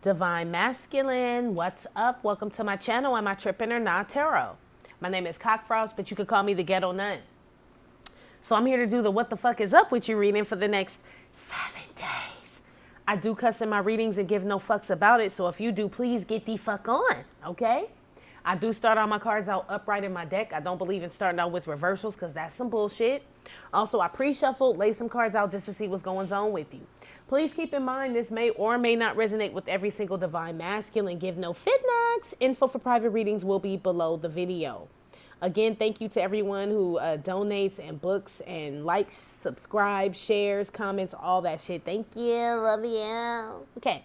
Divine Masculine, what's up? Welcome to my channel. Am I tripping or not? Tarot. My name is Cockfrost, but you could call me the Ghetto Nun. So I'm here to do the what the fuck is up with you reading for the next 7 days. I do cuss in my readings and give no fucks about it. So if you do, please get the fuck on, okay? I do start all my cards out upright in my deck. I don't believe in starting out with reversals because that's some bullshit. Also, I pre-shuffled, laid some cards out just to see what's going on with you. Please keep in mind this may or may not resonate with every single Divine Masculine. Give no feedbacks. Info for private readings will be below the video. Again, thank you to everyone who donates and books and likes, subscribes, shares, comments, all that shit. Thank you. Love you. Okay.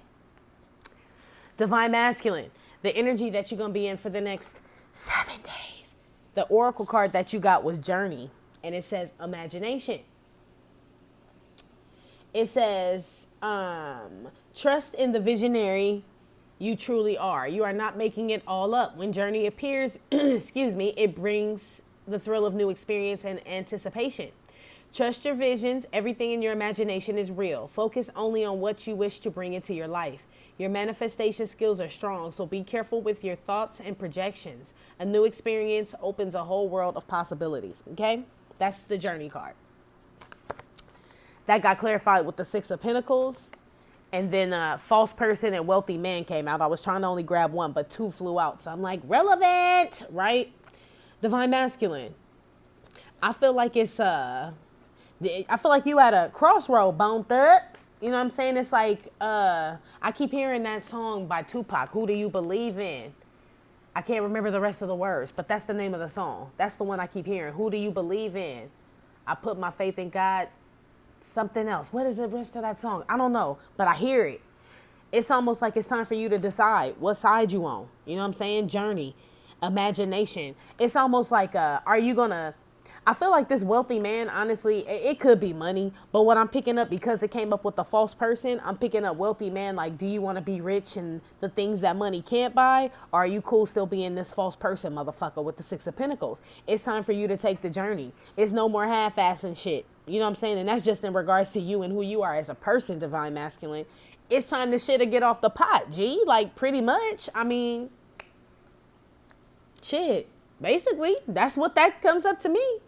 Divine Masculine. The energy that you're going to be in for the next 7 days. The oracle card that you got was Journey. And it says imagination. It says, trust in the visionary you truly are. You are not making it all up. When Journey appears, excuse me, it brings the thrill of new experience and anticipation. Trust your visions. Everything in your imagination is real. Focus only on what you wish to bring into your life. Your manifestation skills are strong, so be careful with your thoughts and projections. A new experience opens a whole world of possibilities, okay? That's the Journey card. That got clarified with the Six of Pentacles. And then False Person and Wealthy Man came out. I was trying to only grab one, but two flew out. So I'm like, relevant, right? Divine Masculine. I feel like it's, I feel like you at a crossroad, Bone Thugs. You know what I'm saying? It's like, I keep hearing that song by Tupac, Who Do You Believe In? I can't remember the rest of the words, but that's the name of the song. That's the one I keep hearing. Who do you believe in? I put my faith in God. Something else. What is the rest of that song? I don't know, but I hear it. It's almost like it's time for you to decide what side you on. You know what I'm saying? Journey, imagination. It's almost like, are you gonna, I feel like this wealthy man, honestly, it could be money, but what I'm picking up, because it came up with the False Person, I'm picking up wealthy man. Like, do you want to be rich and the things that money can't buy? Or are you cool still being this false person, motherfucker, with the Six of Pentacles? It's time for you to take the journey. It's no more half-assing shit. You know what I'm saying? And that's just in regards to you and who you are as a person, Divine Masculine. It's time to shit to get off the pot, G. Like, pretty much. I mean, shit. Basically, that's what that comes up to me.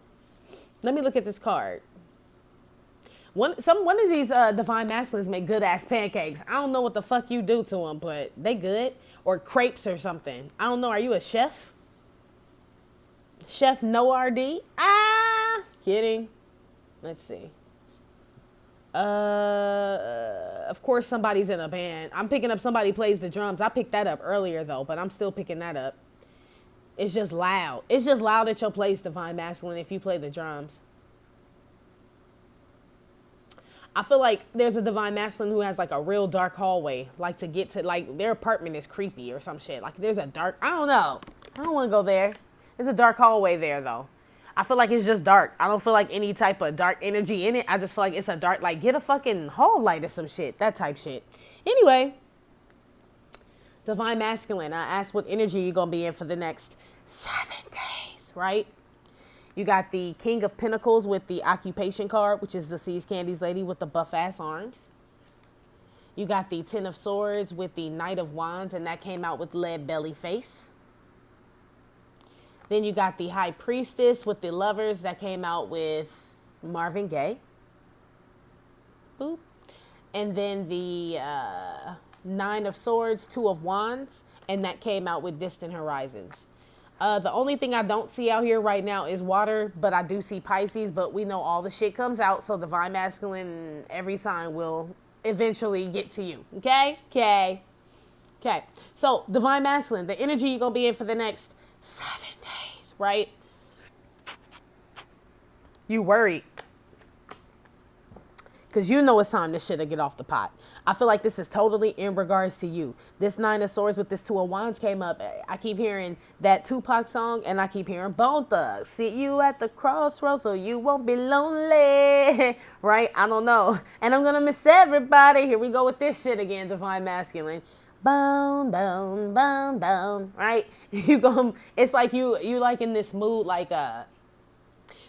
Let me look at this card. One of these Divine Masculines make good-ass pancakes. I don't know what the fuck you do to them, but they good. Or crepes or something. I don't know. Are you a chef? Chef No RD? Ah, kidding. Let's see. Of course somebody's in a band. I'm picking up somebody plays the drums. I picked that up earlier though, but I'm still picking that up. It's just loud. It's just loud at your place, Divine Masculine, if you play the drums. I feel like there's a Divine Masculine who has like a real dark hallway. Like to get to, like their apartment is creepy or some shit. Like there's a dark, I don't know. I don't want to go there. There's a dark hallway there though. I feel like it's just dark. I don't feel like any type of dark energy in it. I just feel like it's a dark, like get a fucking hall light or some shit. That type shit. Anyway, Divine Masculine, I asked what energy you're going to be in for the next 7 days, right? You got the King of Pentacles with the Occupation card, which is the Seas Candies lady with the buff-ass arms. You got the Ten of Swords with the Knight of Wands, and that came out with Lead Belly Face. Then you got the High Priestess with the Lovers, that came out with Marvin Gaye. Boop. And then the Nine of Swords, Two of Wands, and that came out with Distant Horizons. The only thing I don't see out here right now is water, but I do see Pisces, but we know all the shit comes out, so Divine Masculine, every sign will eventually get to you. Okay? Okay. Okay. So, Divine Masculine, the energy you're going to be in for the next 7 days, right? You worried. Because you know it's time to shit to get off the pot. I feel like this is totally in regards to you. This Nine of Swords with this Two of Wands came up. I keep hearing that Tupac song, and I keep hearing Bone Thugs. See you at the crossroads so you won't be lonely. Right? I don't know. And I'm going to miss everybody. Here we go with this shit again, Divine Masculine. Bone, bone, bone, bone. Right? It's like you like in this mood, like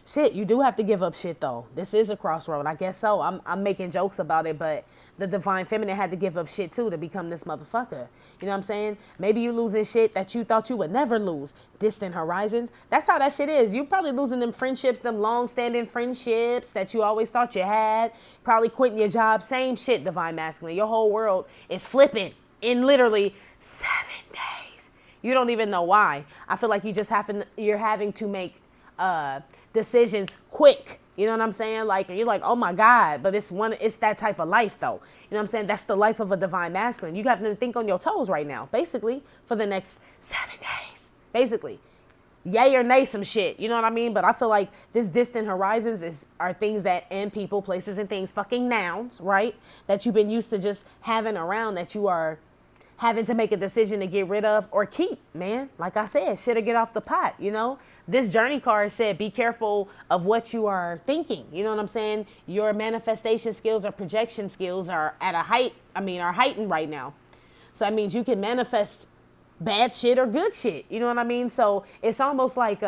shit, you do have to give up shit though. This is a crossroad. I guess so. I'm making jokes about it, but the divine feminine had to give up shit too to become this motherfucker. You know what I'm saying? Maybe you losing shit that you thought you would never lose. Distant horizons. That's how that shit is. You probably losing them friendships, them long-standing friendships that you always thought you had. Probably quitting your job. Same shit, divine masculine. Your whole world is flipping in literally 7 days. You don't even know why. I feel like you're having to make decisions quick. You know what I'm saying? Like, and you're like, oh my God, but it's that type of life though. You know what I'm saying? That's the life of a divine masculine. You have to think on your toes right now, basically, for the next 7 days. Basically. Yay or nay some shit. You know what I mean? But I feel like this distant horizons are things that end people, places, and things, fucking nouns, right? That you've been used to just having around, that you are having to make a decision to get rid of or keep, man. Like I said, shit or get off the pot, you know? This journey card said, be careful of what you are thinking. You know what I'm saying? Your manifestation skills or projection skills are at a are heightened right now. So that means you can manifest bad shit or good shit. You know what I mean? So it's almost like,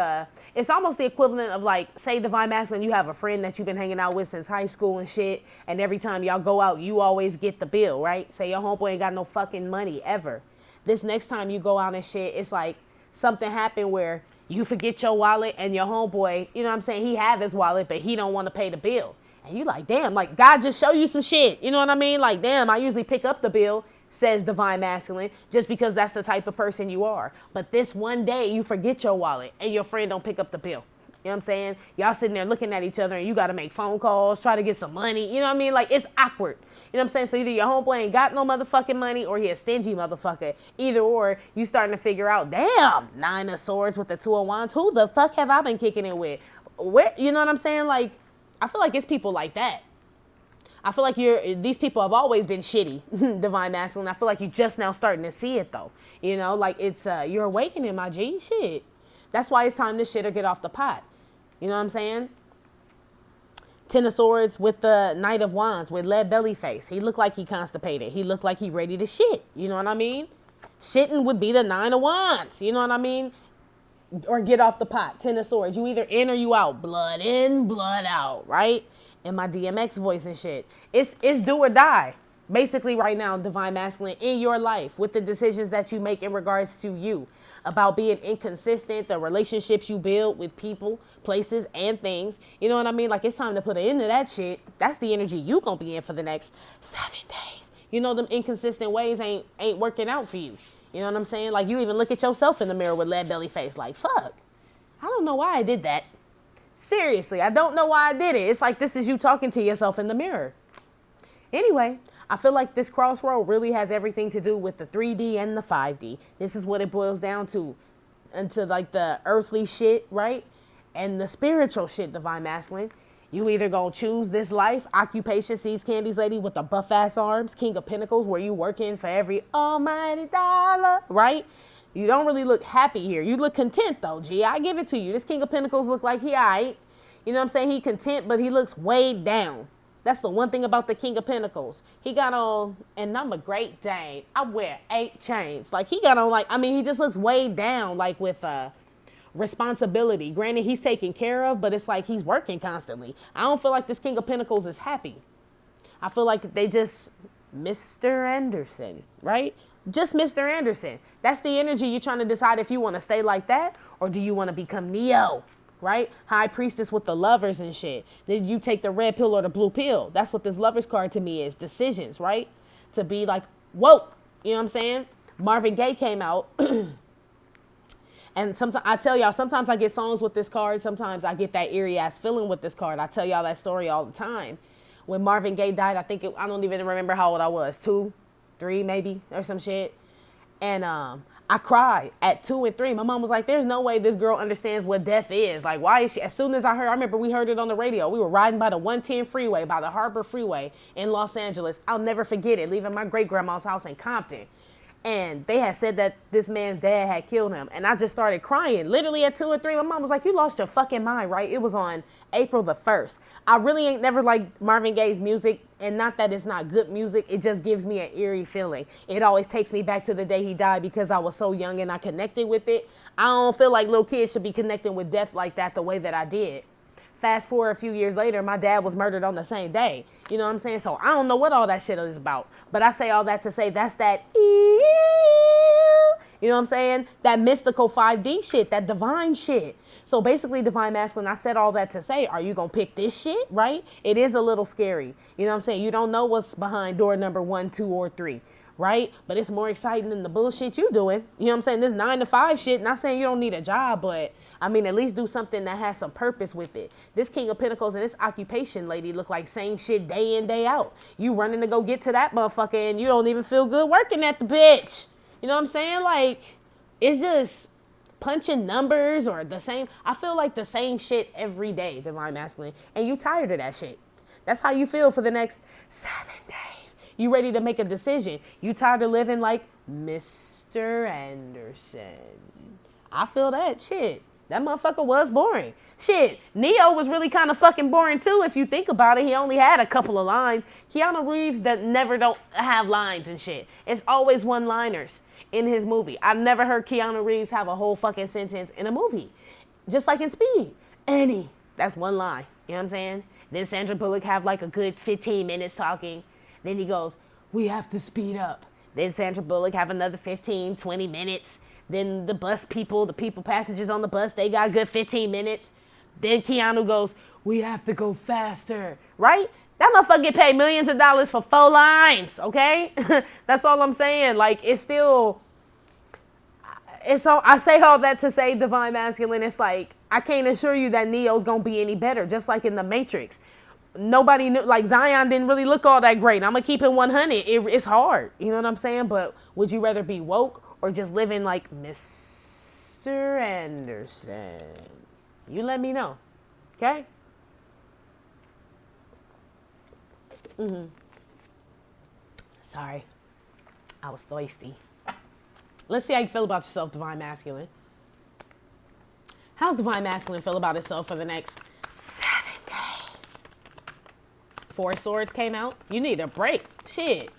it's almost the equivalent of like, say divine masculine, you have a friend that you've been hanging out with since high school and shit. And every time y'all go out, you always get the bill, right? Say your homeboy ain't got no fucking money ever. This next time you go out and shit, it's like something happened where you forget your wallet and your homeboy, you know what I'm saying? He have his wallet, but he don't want to pay the bill. And you like, damn, like God just show you some shit. You know what I mean? Like, damn, I usually pick up the bill, says divine masculine, just because that's the type of person you are. But this one day you forget your wallet and your friend don't pick up the bill. You know what I'm saying? Y'all sitting there looking at each other and you got to make phone calls, try to get some money. You know what I mean? Like, it's awkward. You know what I'm saying? So either your homeboy ain't got no motherfucking money or he a stingy motherfucker. Either or, you starting to figure out, damn, 9 of swords with the 2 of wands. Who the fuck have I been kicking it with? Where, you know what I'm saying? Like, I feel like it's people like that. I feel like these people have always been shitty, divine masculine. I feel like you're just now starting to see it though. You know, like it's, you're awakening, my G. Shit. That's why it's time to shit or get off the pot. You know what I'm saying? 10 of swords with the Knight of Wands with lead belly face. He looked like he constipated. He looked like he ready to shit. You know what I mean? Shitting would be the 9 of Wands. You know what I mean? Or get off the pot. 10 of swords. You either in or you out. Blood in, blood out. Right? In my DMX voice and shit. It's do or die. Basically right now, divine masculine, in your life with the decisions that you make in regards to you. About being inconsistent, the relationships you build with people, places, and things. You know what I mean? Like, it's time to put an end to that shit. That's the energy you gonna be in for the next 7 days. You know, them inconsistent ways ain't working out for you. You know what I'm saying? Like, you even look at yourself in the mirror with lead belly face. Like, fuck, I don't know why I did that. Seriously, I don't know why I did it. It's like this is you talking to yourself in the mirror. Anyway, I feel like this crossroad really has everything to do with the 3D and the 5D. This is what it boils down to. Into like the earthly shit, right? And the spiritual shit, divine masculine. You either gonna choose this life, occupation, sees candies lady with the buff ass arms, King of Pentacles, where you working for every almighty dollar, right? You don't really look happy here. You look content though, G. I give it to you. This King of Pentacles look like he aight. You know what I'm saying? He content, but he looks weighed down. That's the one thing about the King of Pentacles. He got on, and I'm a great Dane. I wear 8 chains. Like, he got on, like, I mean, he just looks weighed down, like, with responsibility. Granted, he's taken care of, but it's like he's working constantly. I don't feel like this King of Pentacles is happy. I feel like they just, Mr. Anderson, right? Just Mr. Anderson. That's the energy you're trying to decide if you want to stay like that, or do you want to become Neo? Right? High priestess with the lovers and shit. Then you take the red pill or the blue pill. That's what this lovers card to me is. Decisions, right? To be like woke. You know what I'm saying? Marvin Gaye came out. And sometimes I tell y'all, sometimes I get songs with this card. Sometimes I get that eerie ass feeling with this card. I tell y'all that story all the time. When Marvin Gaye died, I don't even remember how old I was. 2, 3 maybe or some shit. And I cried at 2 and 3. My mom was like, there's no way this girl understands what death is. Like, why is she? As soon as I remember we heard it on the radio. We were riding by the 110 freeway, by the Harbor Freeway in Los Angeles. I'll never forget it, leaving my great grandma's house in Compton. And they had said that this man's dad had killed him. And I just started crying. Literally at 2 and 3, my mom was like, you lost your fucking mind, right? It was on April the 1st. I really ain't never liked Marvin Gaye's music. And not that it's not good music. It just gives me an eerie feeling. It always takes me back to the day he died because I was so young and I connected with it. I don't feel like little kids should be connecting with death like that the way that I did. Fast forward a few years later, my dad was murdered on the same day. You know what I'm saying? So I don't know what all that shit is about. But I say all that to say that's that, you know what I'm saying? That mystical 5D shit, that divine shit. So basically, divine masculine, I said all that to say, are you going to pick this shit, right? It is a little scary. You know what I'm saying? You don't know what's behind door number 1, 2, or 3, right? But it's more exciting than the bullshit you doing. You know what I'm saying? This 9 to 5 shit, not saying you don't need a job, but I mean, at least do something that has some purpose with it. This King of Pentacles and this occupation lady look like same shit day in, day out. You running to go get to that motherfucker and you don't even feel good working at the bitch. You know what I'm saying? Like, it's just punching numbers or the same. I feel like the same shit every day, divine masculine. And you tired of that shit. That's how you feel for the next 7 days. You ready to make a decision. You tired of living like Mr. Anderson. I feel that shit. That motherfucker was boring. Shit, Neo was really kind of fucking boring too if you think about it. He only had a couple of lines. Keanu Reeves that never don't have lines and shit. It's always one-liners in his movie. I've never heard Keanu Reeves have a whole fucking sentence in a movie. Just like in Speed. Annie, that's one line. You know what I'm saying? Then Sandra Bullock have like a good 15 minutes talking. Then he goes, we have to speed up. Then Sandra Bullock have another 15, 20 minutes. Then the bus people, the people passengers on the bus, they got a good 15 minutes. Then Keanu goes, we have to go faster, right? That motherfucker get paid millions of dollars for 4 lines, okay? That's all I'm saying. Like, it's still, it's all, I say all that to say divine masculine. It's like, I can't assure you that Neo's gonna be any better, just like in the Matrix. Nobody knew, like Zion didn't really look all that great. I'm gonna keep it 100. It's hard, you know what I'm saying? But would you rather be woke or just living like Mr. Anderson? You let me know, okay? Sorry, I was thirsty. Let's see how you feel about yourself, divine masculine. How's divine masculine feel about itself for the next 7 days? 4 of Swords came out. You need a break. Shit,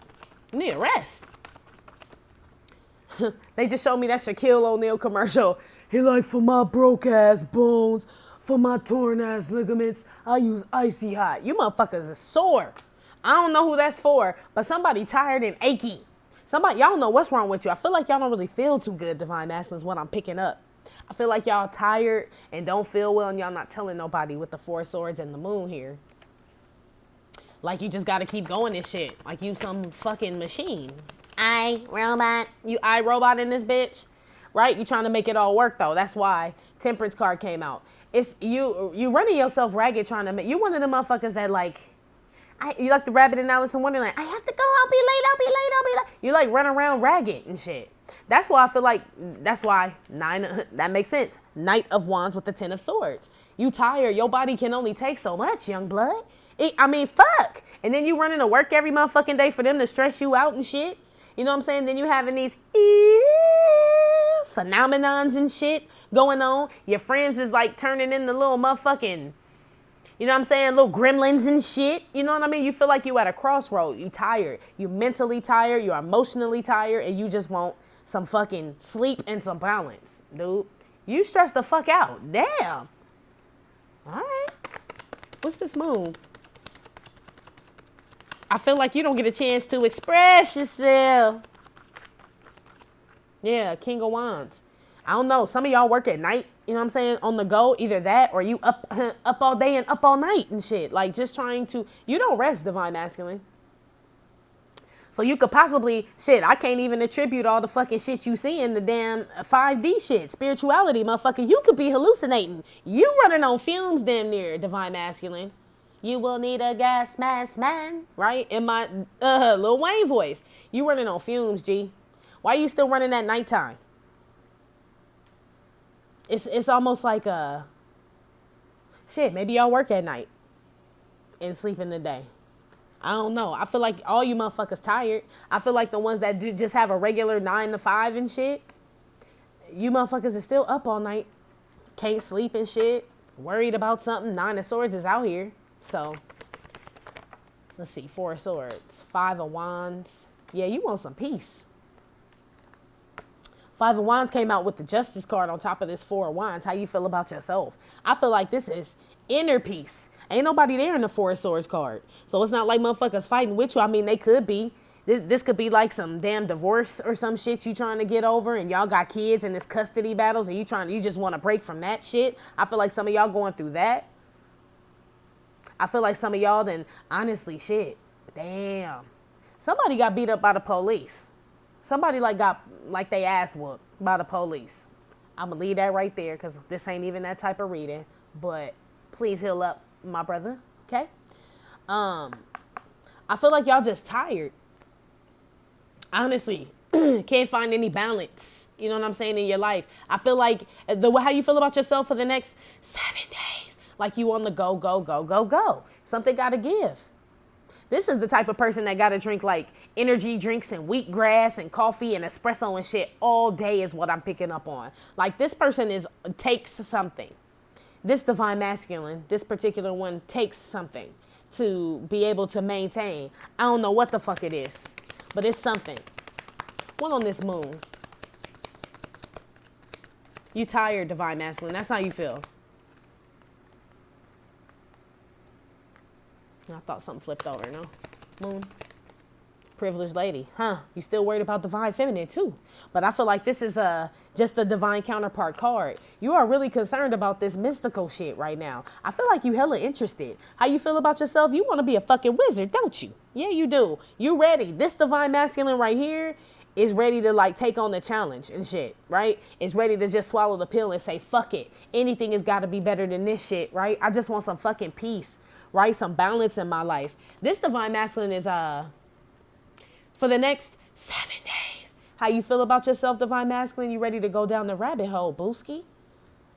you need a rest. They just showed me that Shaquille O'Neal commercial. He like, for my broke ass bones, for my torn ass ligaments, I use icy hot. You motherfuckers are sore. I don't know who that's for, but somebody tired and achy. Somebody, y'all know what's wrong with you. I feel like y'all don't really feel too good, divine masculine, is what I'm picking up. I feel like y'all tired and don't feel well and y'all not telling nobody with the 4 of Swords and the moon here. Like you just gotta keep going this shit. Like you some fucking machine. Robot. You robot in this bitch, right? You trying to make it all work though. That's why Temperance card came out. It's you running yourself ragged trying to make. You one of the motherfuckers that like, you like the rabbit in Alice in Wonderland. I have to go. I'll be late. I'll be late. I'll be late. You like run around ragged and shit. That's why I feel like that's why 9. That makes sense. Knight of Wands with the 10 of Swords. You tired. Your body can only take so much, young blood. I mean, fuck. And then you running to work every motherfucking day for them to stress you out and shit. You know what I'm saying? Then you having these phenomenons and shit going on. Your friends is like turning into little motherfucking, you know what I'm saying? Little gremlins and shit. You know what I mean? You feel like you at a crossroad. You tired. You mentally tired. You're emotionally tired. And you just want some fucking sleep and some balance, dude. You stressed the fuck out. Damn. All right. What's this moon? I feel like you don't get a chance to express yourself. Yeah, King of Wands. I don't know. Some of y'all work at night, you know what I'm saying? On the go, either that or you up all day and up all night and shit. Like just trying to, you don't rest, divine masculine. So you could possibly, shit, I can't even attribute all the fucking shit you see in the damn 5D shit. Spirituality, motherfucker. You could be hallucinating. You running on fumes damn near, divine masculine. You will need a gas mask, man. Right? In my Lil Wayne voice. You running on fumes, G. Why you still running at nighttime? It's almost like shit, maybe y'all work at night and sleep in the day. I don't know. I feel like all you motherfuckers tired. I feel like the ones that do just have a regular 9 to 5 and shit. You motherfuckers are still up all night. Can't sleep and shit. Worried about something. 9 of Swords is out here. So, let's see. 4 of Swords. 5 of Wands. Yeah, you want some peace. Five of Wands came out with the Justice card on top of this Four of Wands. How you feel about yourself? I feel like this is inner peace. Ain't nobody there in the Four of Swords card. So it's not like motherfuckers fighting with you. I mean, they could be. This could be like some damn divorce or some shit you trying to get over, and y'all got kids and this custody battles, and you just want to break from that shit. I feel like some of y'all going through that. I feel like some of y'all then, honestly, shit, damn. Somebody got beat up by the police. Somebody got they ass whooped by the police. I'm going to leave that right there because this ain't even that type of reading. But please heal up, my brother, okay? I feel like y'all just tired. Honestly, can't find any balance, you know what I'm saying, in your life. I feel like how you feel about yourself for the next 7 days, like you on the go, go, go, go, go. Something got to give. This is the type of person that got to drink like energy drinks and wheatgrass and coffee and espresso and shit all day is what I'm picking up on. Like this person takes something. This divine masculine, this particular one takes something to be able to maintain. I don't know what the fuck it is, but it's something. What on this moon? You tired, divine masculine. That's how you feel. I thought something flipped over, no? Moon. Privileged lady. Huh. You still worried about divine feminine, too. But I feel like this is just the divine counterpart card. You are really concerned about this mystical shit right now. I feel like you hella interested. How you feel about yourself? You want to be a fucking wizard, don't you? Yeah, you do. You ready. This divine masculine right here is ready to like take on the challenge and shit, right? It's ready to just swallow the pill and say, fuck it. Anything has got to be better than this shit, right? I just want some fucking peace, right? Some balance in my life. This divine masculine is, for the next 7 days. How you feel about yourself, divine masculine? You ready to go down the rabbit hole, booski?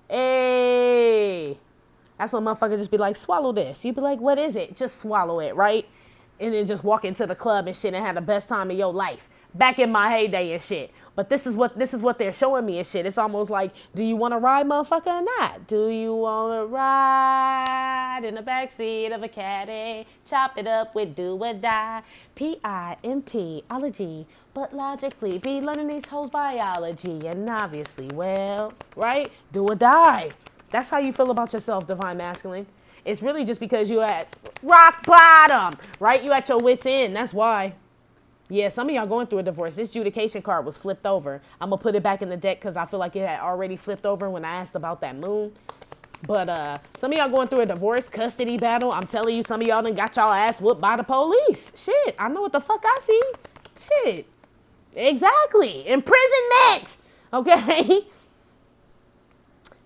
Hey, that's when motherfuckers just be like, swallow this. You be like, what is it? Just swallow it, right? And then just walk into the club and shit and have the best time of your life. Back in my heyday and shit. But this is what they're showing me and shit. It's almost like, do you want to ride, motherfucker, or not? Do you want to ride in the backseat of a caddy? Chop it up with do or die. P-I-M-P, ology. But logically, be learning these hoes biology. And obviously, well, right? Do or die. That's how you feel about yourself, divine masculine. It's really just because you at rock bottom, right? You at your wit's end. That's why. Yeah, some of y'all going through a divorce. This adjudication card was flipped over. I'm going to put it back in the deck because I feel like it had already flipped over when I asked about that moon. But some of y'all going through a divorce custody battle. I'm telling you, some of y'all done got y'all ass whooped by the police. Shit, I know what the fuck I see. Shit. Exactly. Imprisonment. Okay?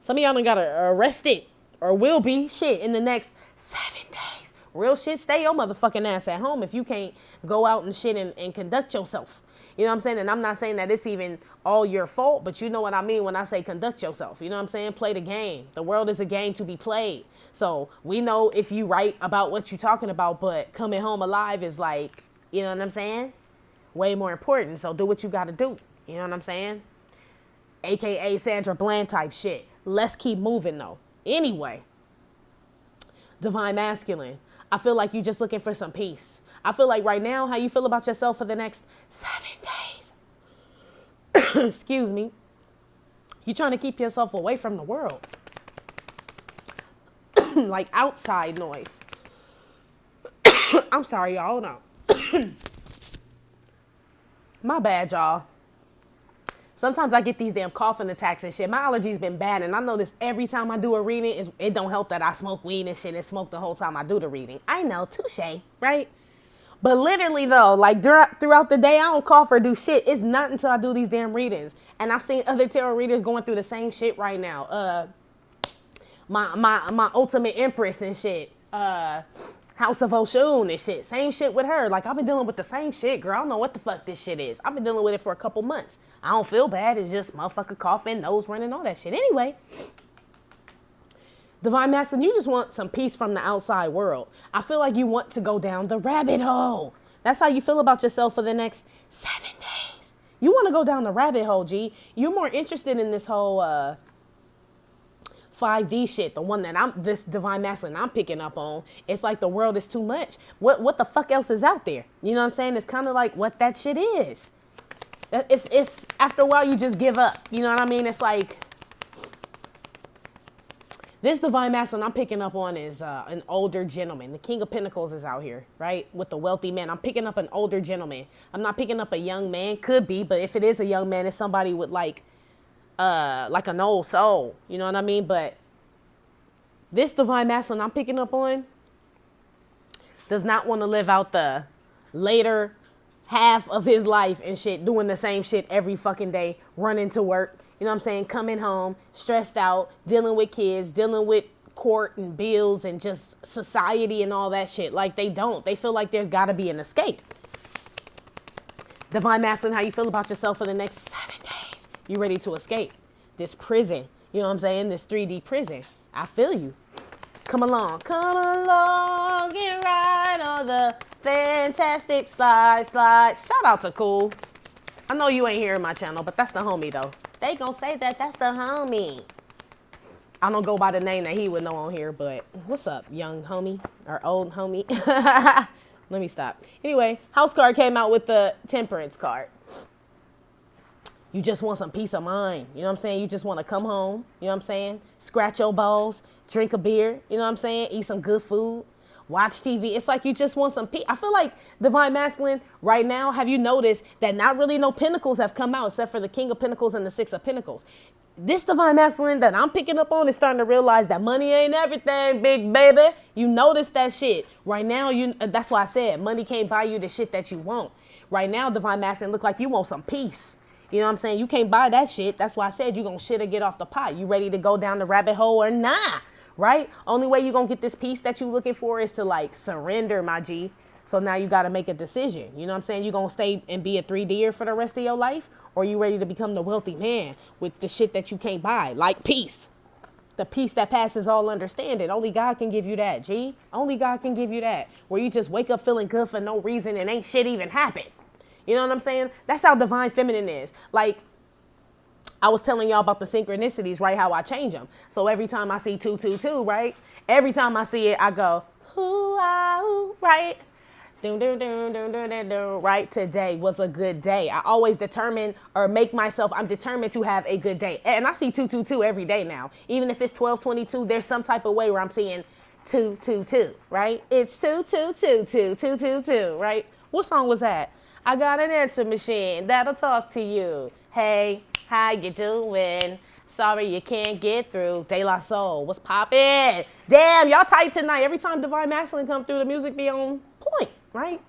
Some of y'all done got arrested or will be. Shit, in the next 7 days. Real shit, stay your motherfucking ass at home if you can't go out and shit and conduct yourself. You know what I'm saying? And I'm not saying that it's even all your fault, but you know what I mean when I say conduct yourself. You know what I'm saying? Play the game. The world is a game to be played. So we know if you write about what you're talking about, but coming home alive is like, you know what I'm saying? Way more important. So do what you got to do. You know what I'm saying? AKA Sandra Bland type shit. Let's keep moving though. Anyway, divine masculine. I feel like you're just looking for some peace. I feel like right now, how you feel about yourself for the next 7 days. Excuse me. You're trying to keep yourself away from the world. Like outside noise. I'm sorry, y'all. Hold on. My bad, y'all. Sometimes I get these damn coughing attacks and shit. My allergies been bad, and I notice every time I do a reading, it don't help that I smoke weed and shit and smoke the whole time I do the reading. I know, touche, right? But literally, though, like throughout the day, I don't cough or do shit. It's not until I do these damn readings. And I've seen other tarot readers going through the same shit right now. My ultimate empress and shit. House of Oshun and shit. Same shit with her. Like, I've been dealing with the same shit, girl. I don't know what the fuck this shit is. I've been dealing with it for a couple months. I don't feel bad. It's just motherfucker coughing, nose running, all that shit. Anyway, divine masculine, you just want some peace from the outside world. I feel like you want to go down the rabbit hole. That's how you feel about yourself for the next 7 days. You want to go down the rabbit hole, G. You're more interested in this whole 5D shit, the one that this divine masculine I'm picking up on. It's like the world is too much. What the fuck else is out there? You know what I'm saying? It's kind of like what that shit is. It's after a while you just give up. You know what I mean? It's like this divine masculine I'm picking up on is an older gentleman. The King of Pentacles is out here, right? With the wealthy man. I'm picking up an older gentleman. I'm not picking up a young man. Could be, but if it is a young man, it's somebody with like an old soul. You know what I mean? But this divine masculine I'm picking up on does not want to live out the later half of his life and shit, doing the same shit every fucking day, running to work, you know what I'm saying, coming home, stressed out, dealing with kids, dealing with court and bills and just society and all that shit. Like they don't. They feel like there's got to be an escape. Divine masculine, how you feel about yourself for the next 7 days? You ready to escape this prison? You know what I'm saying? This 3D prison. I feel you. Come along and ride on the fantastic slide. Shout out to Cool. I know you ain't hearing my channel, but that's the homie though. They gonna say that's the homie. I don't go by the name that he would know on here, but what's up, young homie or old homie? Let me stop. Anyway, house card came out with the Temperance card. You just want some peace of mind. You know what I'm saying? You just want to come home. You know what I'm saying? Scratch your balls, drink a beer. You know what I'm saying? Eat some good food, watch TV. It's like you just want some peace. I feel like divine masculine right now, have you noticed that not really no pentacles have come out except for the King of Pentacles and the Six of Pentacles? This divine masculine that I'm picking up on is starting to realize that money ain't everything, big baby. You notice that shit. Right now, that's why I said money can't buy you the shit that you want. Right now, divine masculine look like you want some peace. You know what I'm saying? You can't buy that shit. That's why I said you gonna shit or get off the pot. You ready to go down the rabbit hole or nah, right? Only way you gonna get this peace that you looking for is to like surrender, my G. So now you gotta make a decision. You know what I'm saying? You gonna stay and be a 3D'er for the rest of your life? Or you ready to become the wealthy man with the shit that you can't buy? Like peace. The peace that passes all understanding. Only God can give you that, G. Only God can give you that. Where you just wake up feeling good for no reason and ain't shit even happened. You know what I'm saying? That's how divine feminine is. Like, I was telling y'all about the synchronicities, right? How I change them. So every time I see 222, right? Every time I see it, I go, ooh, right? Doom, doom, doom, doom, doom, doom, doom, right? Today was a good day. I always determine or make myself, I'm determined to have a good day. And I see 222 every day now. Even if it's 1222, there's some type of way where I'm seeing 222, right? It's 2222, 222, right? What song was that? I got an answer machine that'll talk to you. Hey, how you doing? Sorry you can't get through. De La Soul, what's poppin'? Damn, y'all tight tonight. Every time Divine Masculine come through, the music be on point, right?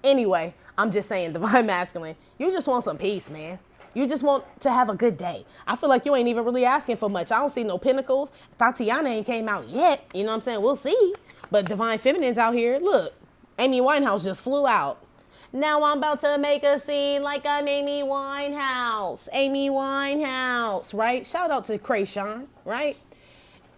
Anyway, I'm just saying, Divine Masculine, you just want some peace, man. You just want to have a good day. I feel like you ain't even really asking for much. I don't see no pentacles. Tatiana ain't came out yet. You know what I'm saying? We'll see. But Divine Feminine's out here. Look, Amy Winehouse just flew out. Now I'm about to make a scene like I'm Amy Winehouse. Amy Winehouse, right? Shout out to Krayshawn, right?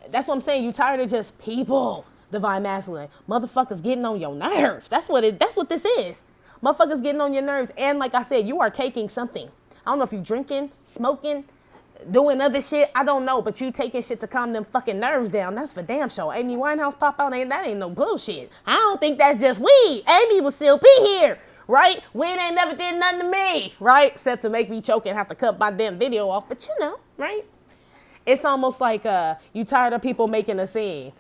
That's what I'm saying. You tired of just people, Divine Masculine. Motherfuckers getting on your nerves. That's what this is. Motherfuckers getting on your nerves. And like I said, you are taking something. I don't know if you drinking, smoking, doing other shit. I don't know. But you taking shit to calm them fucking nerves down. That's for damn sure. Amy Winehouse pop out. That ain't no bullshit. I don't think that's just weed. Amy will still be here. Right? Weed ain't never did nothing to me, right? Except to make me choke and have to cut my damn video off. But you know, right? It's almost like you tired of people making a scene.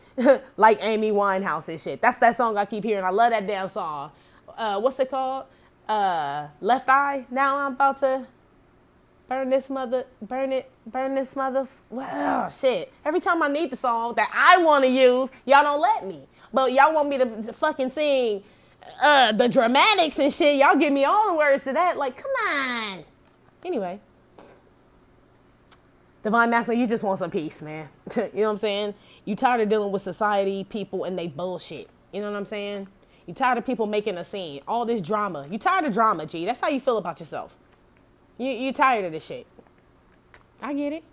Like Amy Winehouse and shit. That's that song I keep hearing. I love that damn song. What's it called? Left Eye. Now I'm about to burn this mother. Well, shit. Every time I need the song that I want to use, y'all don't let me. But y'all want me to fucking sing the dramatics and shit. Y'all give me all the words to that. Like, come on. Anyway. Divine Masculine, you just want some peace, man. You know what I'm saying? You tired of dealing with society, people, and they bullshit. You know what I'm saying? You tired of people making a scene. All this drama. You tired of drama, G. That's how you feel about yourself. You tired of this shit. I get it.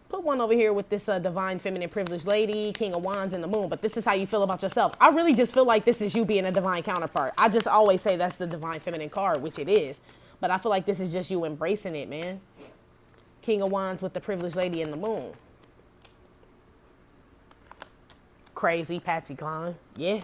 Put one over here with this divine feminine privileged lady, King of Wands and the Moon. But this is how you feel about yourself. I really just feel like this is you being a divine counterpart. I just always say that's the divine feminine card, which it is. But I feel like this is just you embracing it, man. King of Wands with the privileged lady and the Moon. Crazy Patsy Cline. Yeah.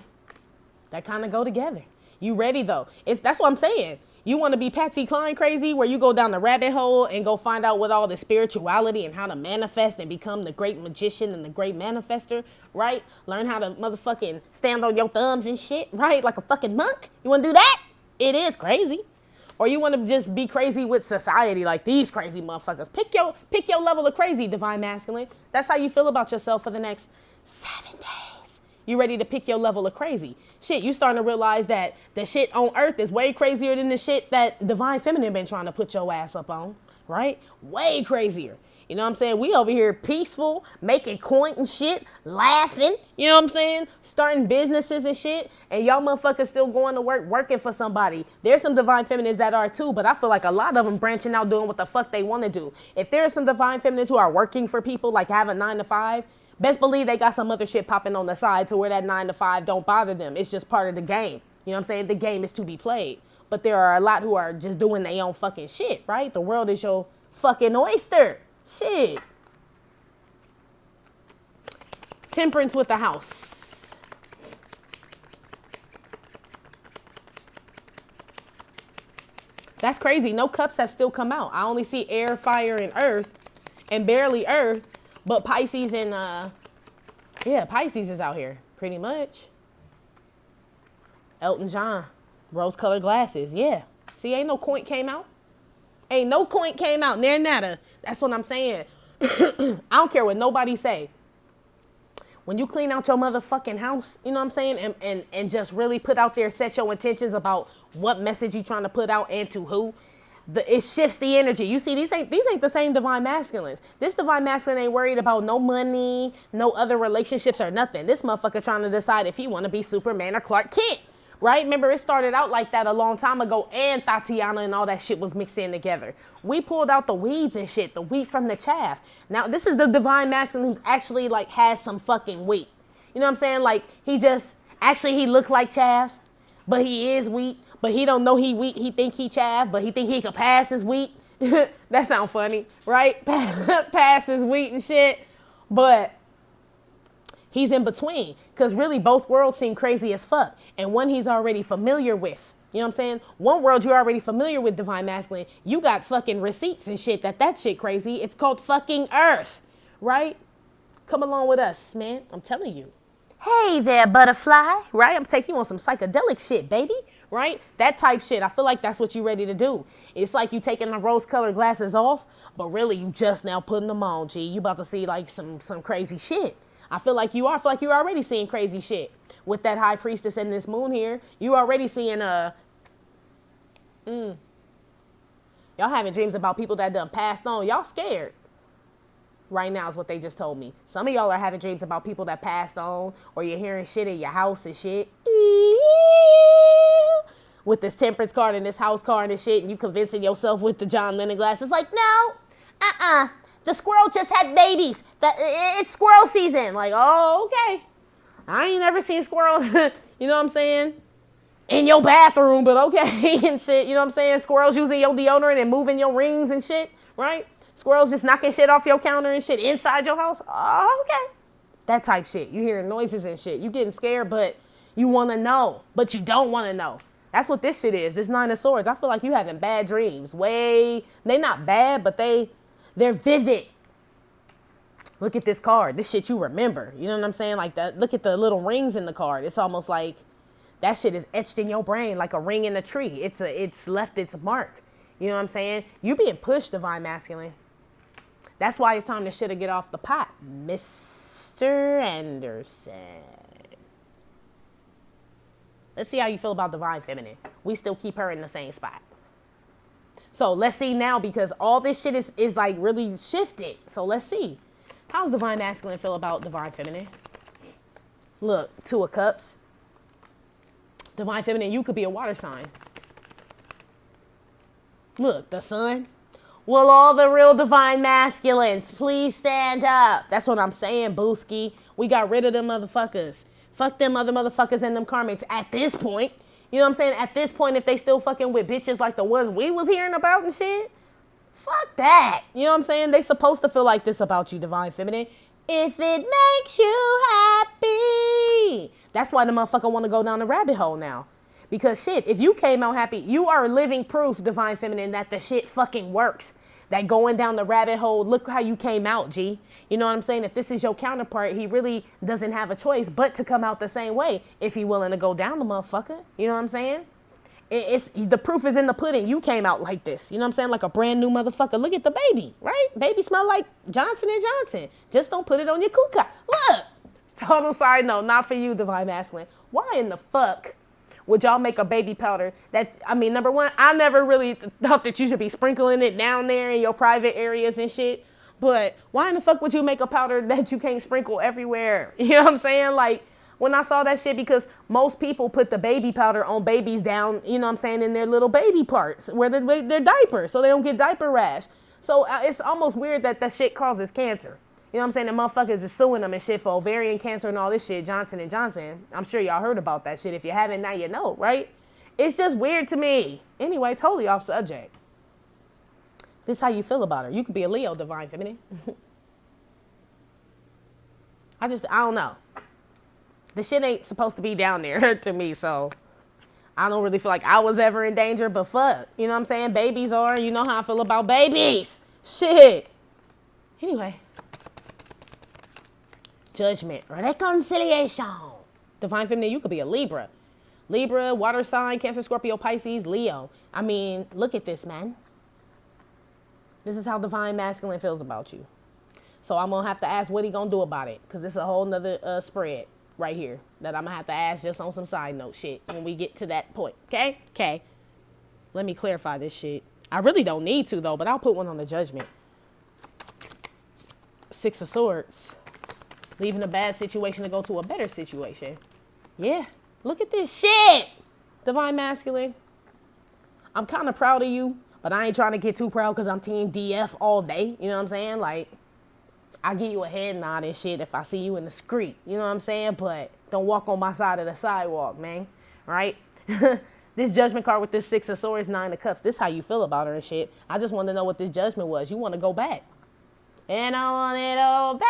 That kind of go together. You ready though? That's what I'm saying. You want to be Patsy Cline crazy, where you go down the rabbit hole and go find out what all the spirituality and how to manifest and become the great magician and the great manifester, right? Learn how to motherfucking stand on your thumbs and shit, right? Like a fucking monk. You want to do that? It is crazy. Or you want to just be crazy with society like these crazy motherfuckers. Pick your level of crazy, divine masculine. That's how you feel about yourself for the next 7 days. You ready to pick your level of crazy. Shit, you starting to realize that the shit on earth is way crazier than the shit that divine feminine been trying to put your ass up on, right? Way crazier. You know what I'm saying? We over here peaceful, making coin and shit, laughing, you know what I'm saying? Starting businesses and shit, and y'all motherfuckers still going to work, working for somebody. There's some divine feminines that are too, but I feel like a lot of them branching out doing what the fuck they want to do. If there are some divine feminines who are working for people, like have a 9 to 5, best believe they got some other shit popping on the side to where that 9 to 5 don't bother them. It's just part of the game. You know what I'm saying? The game is to be played. But there are a lot who are just doing their own fucking shit, right? The world is your fucking oyster. Shit. Temperance with the house. That's crazy. No cups have still come out. I only see air, fire, and earth, and barely earth. But Pisces and, Pisces is out here, pretty much. Elton John, rose-colored glasses, yeah. See, ain't no coin came out. Ain't no coin came out, near nada. That's what I'm saying. I don't care what nobody say. When you clean out your motherfucking house, you know what I'm saying, and just really put out there, set your intentions about what message you trying to put out and to who, it shifts the energy. You see, these ain't the same divine masculines. This divine masculine ain't worried about no money, no other relationships or nothing. This motherfucker trying to decide if he want to be Superman or Clark Kent, right? Remember, it started out like that a long time ago, and Tatiana and all that shit was mixed in together. We pulled out the weeds and shit, the wheat from the chaff. Now, this is the divine masculine who's actually, like, has some fucking wheat. You know what I'm saying? Like, he looked like chaff, but he is wheat. But he don't know he wheat. He think he chaff, but he think he could pass his wheat. That sound funny, right? Pass his wheat and shit. But he's in between, because really both worlds seem crazy as fuck. And one he's already familiar with. You know what I'm saying? One world you're already familiar with, divine masculine. You got fucking receipts and shit that shit crazy. It's called fucking Earth, right? Come along with us, man. I'm telling you. Hey there, butterfly, right? I'm taking you on some psychedelic shit, baby, right? That type shit. I feel like that's what you're ready to do. It's like you taking the rose-colored glasses off, but really you just now putting them on, G. You about to see like some crazy shit. I feel like you are. I feel like you're already seeing crazy shit. With that high priestess and this moon here, you already seeing y'all having dreams about people that done passed on. Y'all scared. Right now is what they just told me. Some of y'all are having dreams about people that passed on, or you're hearing shit in your house and shit. With this temperance card and this house card and shit, and you convincing yourself with the John Lennon glasses, like, no, the squirrel just had babies. It's squirrel season. Like, oh, okay. I ain't never seen squirrels, you know what I'm saying, in your bathroom, but okay, and shit, you know what I'm saying? Squirrels using your deodorant and moving your rings and shit, right? Squirrels just knocking shit off your counter and shit inside your house. Oh, okay. That type shit. You hearing noises and shit. You getting scared, but you want to know, but you don't want to know. That's what this shit is. This 9 of Swords. I feel like you having bad dreams. They not bad, but they're vivid. Look at this card. This shit you remember. You know what I'm saying? Like that. Look at the little rings in the card. It's almost like that shit is etched in your brain like a ring in a tree. It's left its mark. You know what I'm saying? You being pushed, divine masculine. That's why it's time to shit to get off the pot, Mr. Anderson. Let's see how you feel about divine feminine. We still keep her in the same spot. So let's see now, because all this shit is like really shifted. So let's see. How's divine masculine feel about divine feminine? Look, 2 of Cups. Divine feminine, you could be a water sign. Look, the sun. Will all the real divine masculines please stand up? That's what I'm saying, Booski. We got rid of them motherfuckers. Fuck them other motherfuckers and them karmics at this point. You know what I'm saying? At this point, if they still fucking with bitches like the ones we was hearing about and shit, fuck that. You know what I'm saying? They supposed to feel like this about you, divine feminine. If it makes you happy. That's why the motherfucker want to go down the rabbit hole now. Because shit, if you came out happy, you are living proof, divine feminine, that the shit fucking works. That going down the rabbit hole, look how you came out, G. You know what I'm saying? If this is your counterpart, he really doesn't have a choice but to come out the same way if he willing to go down the motherfucker. You know what I'm saying? It's the proof is in the pudding. You came out like this. You know what I'm saying? Like a brand new motherfucker. Look at the baby, right? Baby smell like Johnson & Johnson. Just don't put it on your kuka. Look. Total side note, not for you, divine masculine. Why in the fuck would y'all make a baby powder that, I mean, number one, I never really thought that you should be sprinkling it down there in your private areas and shit. But why in the fuck would you make a powder that you can't sprinkle everywhere? You know what I'm saying? Like, when I saw that shit, because most people put the baby powder on babies down, you know what I'm saying, in their little baby parts where their diaper, so they don't get diaper rash. So it's almost weird that that shit causes cancer. You know what I'm saying? The motherfuckers is suing them and shit for ovarian cancer and all this shit, Johnson & Johnson. I'm sure y'all heard about that shit. If you haven't, now you know, right? It's just weird to me. Anyway, totally off subject. This is how you feel about her. You could be a Leo, divine feminine. I don't know. The shit ain't supposed to be down there to me, so I don't really feel like I was ever in danger, but fuck. You know what I'm saying? Babies are, you know how I feel about babies. Shit. Anyway. Judgment, reconciliation. Divine feminine, you could be a Libra. Libra, water sign, Cancer, Scorpio, Pisces, Leo. I mean, look at this, man. This is how divine masculine feels about you. So I'm going to have to ask what he going to do about it, because it's a whole nother spread right here that I'm going to have to ask just on some side note shit when we get to that point. Okay? Okay. Let me clarify this shit. I really don't need to, though, but I'll put one on the judgment. Six of Swords. Leaving a bad situation to go to a better situation. Yeah. Look at this shit. Divine masculine. I'm kind of proud of you, but I ain't trying to get too proud because I'm team DF all day. You know what I'm saying? Like, I give you a head nod and shit if I see you in the street. You know what I'm saying? But don't walk on my side of the sidewalk, man. Right? This judgment card with this Six of Swords, Nine of Cups. This is how you feel about her and shit. I just want to know what this judgment was. You want to go back. And I want it all back.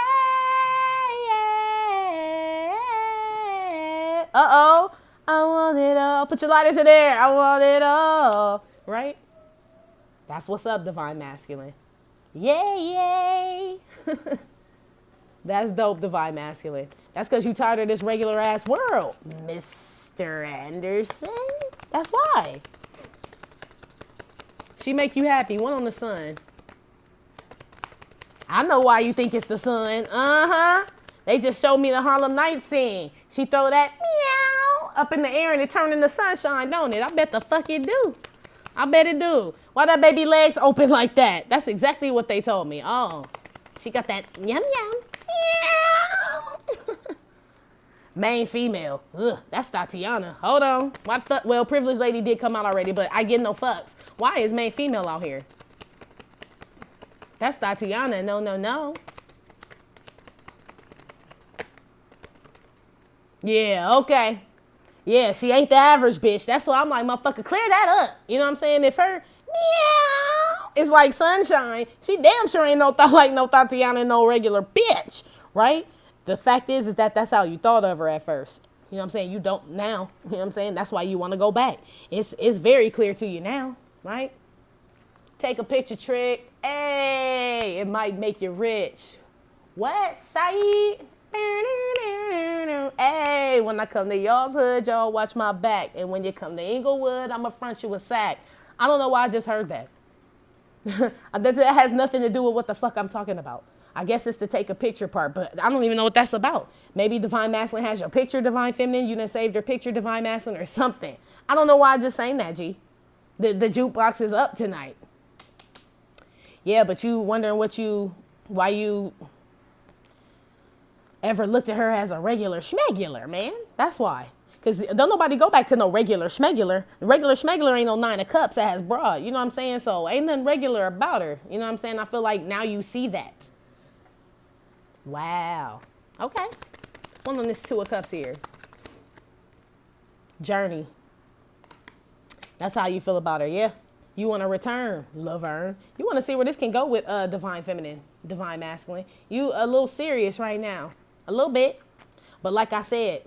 Uh-oh, I want it all. Put your lighters in there. I want it all. Right? That's what's up, divine masculine. Yay, yay. That's dope, divine masculine. That's because you tired of this regular ass world, Mr. Anderson. That's why. She make you happy. One on the sun. I know why you think it's the sun. Uh-huh. They just showed me the Harlem Nights scene. She throw that meow up in the air and it turn into sunshine, don't it? I bet the fuck it do. I bet it do. Why that baby legs open like that? That's exactly what they told me. Oh, she got that yum yum. Meow. Main female. Ugh, that's Tatiana. Hold on. Why fuck? Well, privileged lady did come out already, but I get no fucks. Why is main female out here? That's Tatiana. No, no, no. Yeah, okay. Yeah, she ain't the average bitch. That's why I'm like, motherfucker, clear that up. You know what I'm saying? If her meow is like sunshine, she damn sure ain't no Tatiana, no regular bitch, right? The fact is that that's how you thought of her at first. You know what I'm saying? You don't now. You know what I'm saying? That's why you want to go back. It's very clear to you now, right? Take a picture trick. Hey, it might make you rich. What, Saeed? Hey, when I come to y'all's hood, y'all watch my back. And when you come to Inglewood, I'ma front you a sack. I don't know why I just heard that. That has nothing to do with what the fuck I'm talking about. I guess it's the take a picture part, but I don't even know what that's about. Maybe divine masculine has your picture, divine feminine. You done saved your picture, divine masculine, or something. I don't know why I just saying that, G. The jukebox is up tonight. Yeah, but you wondering why you ever looked at her as a regular schmegular, man. That's why. Because don't nobody go back to no regular schmegular. The regular schmegular ain't no Nine of Cups that has broad. You know what I'm saying? So ain't nothing regular about her. You know what I'm saying? I feel like now you see that. Wow. Okay. One on this Two of Cups here. Journey. That's how you feel about her, yeah? You want to return, Laverne. You want to see where this can go with divine feminine, divine masculine. You a little serious right now. A little bit. But like I said,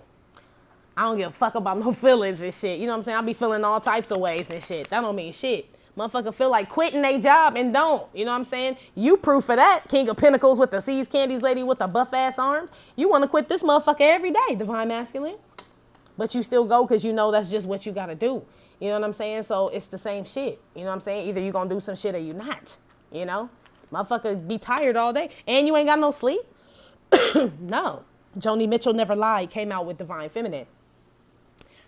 I don't give a fuck about no feelings and shit. You know what I'm saying? I be feeling all types of ways and shit. That don't mean shit. Motherfucker feel like quitting their job and don't. You know what I'm saying? You proof of that. King of Pentacles with the Seas Candies lady with the buff ass arms. You want to quit this motherfucker every day, Divine Masculine. But you still go because you know that's just what you got to do. You know what I'm saying? So it's the same shit. You know what I'm saying? Either you going to do some shit or you not. You know? Motherfucker be tired all day. And you ain't got no sleep? No. Joni Mitchell Never Lied came out with Divine Feminine.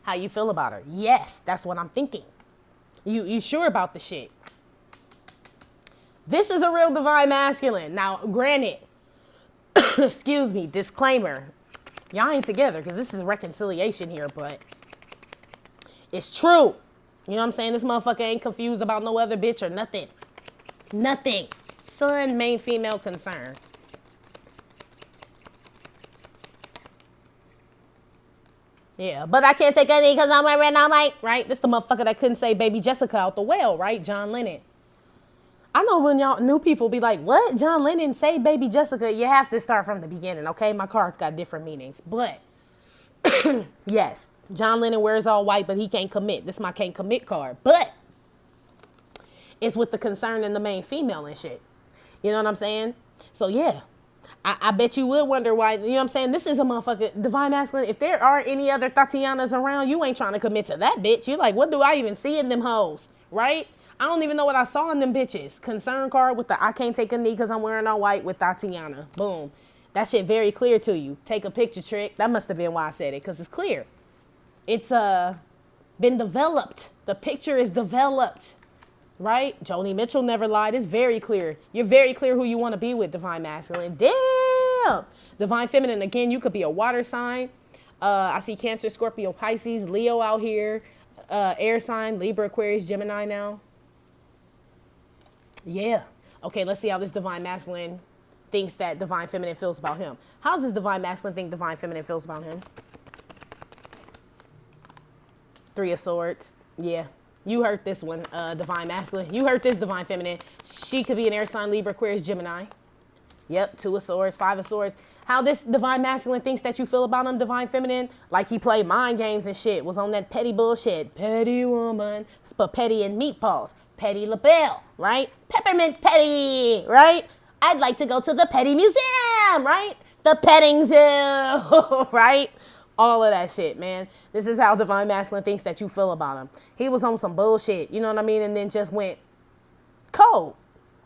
How you feel about her? Yes, that's what I'm thinking. You sure about the shit? This is a real Divine Masculine. Now, granted, excuse me, disclaimer. Y'all ain't together because this is reconciliation here, but it's true. You know what I'm saying? This motherfucker ain't confused about no other bitch or nothing. Nothing. Sun, main female concern. Yeah, but I can't take any because I'm wearing all white, right? This the motherfucker that couldn't say Baby Jessica out the well, right? John Lennon. I know when y'all new people be like, what? John Lennon say Baby Jessica? You have to start from the beginning, okay? My cards got different meanings. But, yes, John Lennon wears all white, but he can't commit. This is my can't commit card. But it's with the concern in the main female and shit. You know what I'm saying? So, yeah. I bet you would wonder why, you know what I'm saying? This is a motherfucker, Divine Masculine. If there are any other Tatianas around, you ain't trying to commit to that bitch. You're like, what do I even see in them hoes, right? I don't even know what I saw in them bitches. Concern card with the I can't take a knee because I'm wearing all white with Tatiana. Boom. That shit very clear to you. Take a picture trick. That must have been why I said it, because it's clear. It's been developed. The picture is developed. Right? Joni Mitchell Never Lied. It's very clear. You're very clear who you want to be with, Divine Masculine. Damn! Divine Feminine, again, you could be a water sign. I see Cancer, Scorpio, Pisces, Leo out here. Air sign, Libra, Aquarius, Gemini now. Yeah. Okay, let's see how this Divine Masculine thinks that Divine Feminine feels about him. How does this Divine Masculine think Divine Feminine feels about him? Three of Swords. Yeah. You heard this one, Divine Masculine. You heard this, Divine Feminine. She could be an air sign, Libra, Aquarius, Gemini. Yep, Two of Swords, Five of Swords. How this Divine Masculine thinks that you feel about him, Divine Feminine. Like he played mind games and shit. Was on that petty bullshit. Petty woman. But petty and meatballs. Petty LaBelle, right? Peppermint Petty, right? I'd like to go to the Petty Museum, right? The petting zoo, right? All of that shit, man. This is how Divine Masculine thinks that you feel about him. He was on some bullshit, you know what I mean? And then just went cold.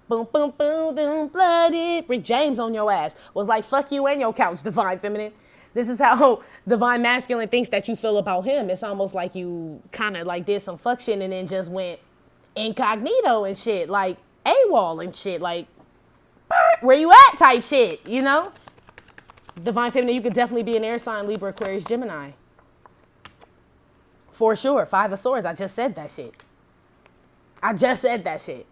Boom, boom, boom, boom, blooded. Rick James on your ass. Was like, fuck you and your couch, Divine Feminine. This is how Divine Masculine thinks that you feel about him. It's almost like you kind of like did some fuck shit and then just went incognito and shit. Like AWOL and shit. Like, where you at type shit, you know? Divine Feminine, you could definitely be an air sign, Libra, Aquarius, Gemini. For sure. Five of Swords. I just said that shit. I just said that shit.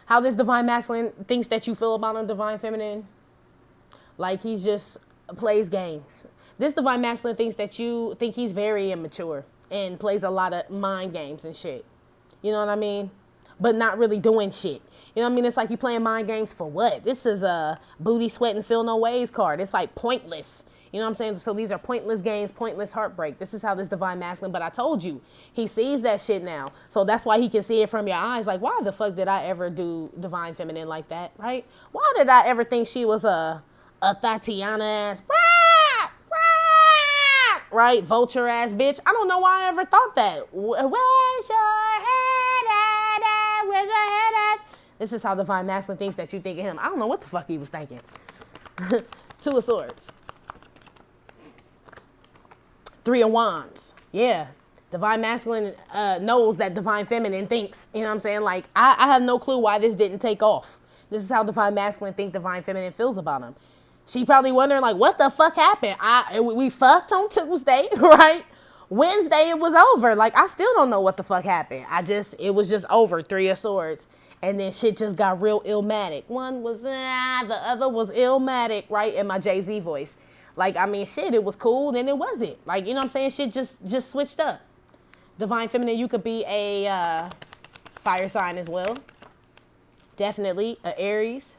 How this Divine Masculine thinks that you feel about him, Divine Feminine. Like he's just plays games. This Divine Masculine thinks that you think he's very immature and plays a lot of mind games and shit. You know what I mean? But not really doing shit. You know what I mean? It's like you playing mind games for what? This is a booty, sweat, and feel no ways card. It's like pointless. You know what I'm saying? So these are pointless games, pointless heartbreak. This is how this Divine Masculine, but I told you, he sees that shit now. So that's why he can see it from your eyes. Like, why the fuck did I ever do Divine Feminine like that, right? Why did I ever think she was a Tatiana ass, right? Vulture ass bitch. I don't know why I ever thought that. Where's your head at? Where's your head at? This is how Divine Masculine thinks that you think of him. I don't know what the fuck he was thinking. Two of Swords. Three of Wands. Yeah. Divine Masculine knows that Divine Feminine thinks. You know what I'm saying? Like, I have no clue why this didn't take off. This is how Divine Masculine think Divine Feminine feels about him. She probably wondering, like, what the fuck happened? We fucked on Tuesday, right? Wednesday, it was over. Like, I still don't know what the fuck happened. It was just over. Three of Swords. And then shit just got real illmatic. One was, the other was illmatic, right? In my Jay-Z voice. Like, I mean, shit, it was cool, then it wasn't. Like, you know what I'm saying? Shit just switched up. Divine Feminine, you could be a fire sign as well. Definitely. A Aries.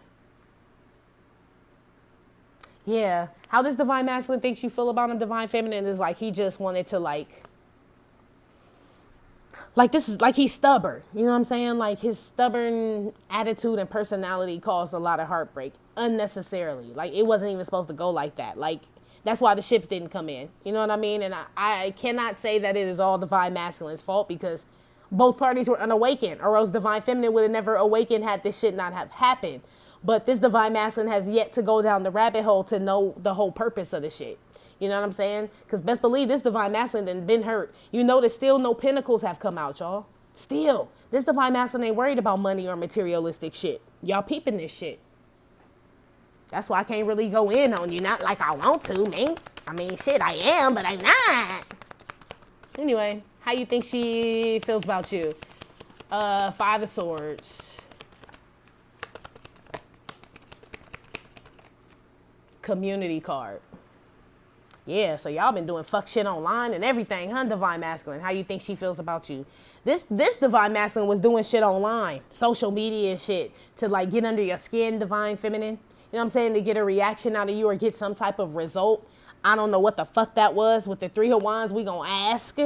Yeah. How this divine masculine thinks you feel about him, divine feminine, is like he just wanted to like this is like he's stubborn. You know what I'm saying? Like his stubborn attitude and personality caused a lot of heartbreak unnecessarily. Like it wasn't even supposed to go like that. Like that's why the ships didn't come in. You know what I mean? And I cannot say that it is all divine masculine's fault because both parties were unawakened, or else divine feminine would have never awakened had this shit not have happened. But this divine masculine has yet to go down the rabbit hole to know the whole purpose of the shit. You know what I'm saying? Because best believe this divine masculine done been hurt. You know that still no pentacles have come out, y'all. Still. This divine masculine ain't worried about money or materialistic shit. Y'all peeping this shit. That's why I can't really go in on you. Not like I want to, man. I mean, shit, I am, but I'm not. Anyway, how you think she feels about you? 5 of Swords. Community card. Yeah, so y'all been doing fuck shit online and everything, huh, divine masculine? How you think she feels about you? This divine masculine was doing shit online, social media and shit, to like get under your skin, divine feminine. You know what I'm saying? To get a reaction out of you or get some type of result. I don't know what the fuck that was. With the 3 of Wands, we gonna ask.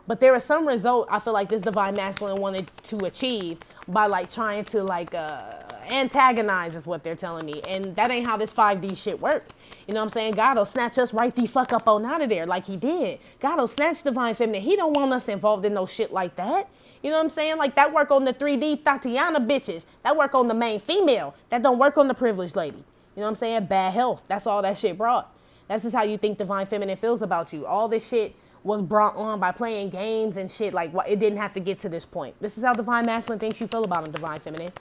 But there was some result I feel like this divine masculine wanted to achieve by like trying to like antagonize is what they're telling me. And that ain't how this 5D shit worked. You know what I'm saying? God'll snatch us right the fuck up on out of there like he did. God'll snatch divine feminine. He don't want us involved in no shit like that. You know what I'm saying? Like that work on the 3D Tatiana bitches. That work on the main female. That don't work on the privileged lady. You know what I'm saying? Bad health. That's all that shit brought. That's just how you think divine feminine feels about you. All this shit was brought on by playing games and shit. Like it didn't have to get to this point. This is how divine masculine thinks you feel about him, divine feminine.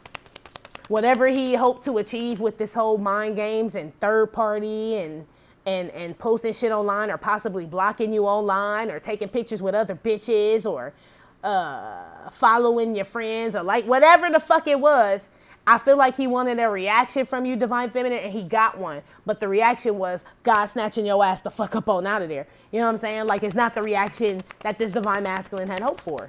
Whatever he hoped to achieve with this whole mind games and third party and posting shit online or possibly blocking you online or taking pictures with other bitches or following your friends or like whatever the fuck it was, I feel like he wanted a reaction from you, divine feminine, and he got one. But the reaction was God snatching your ass the fuck up on out of there. You know what I'm saying? Like it's not the reaction that this divine masculine had hoped for.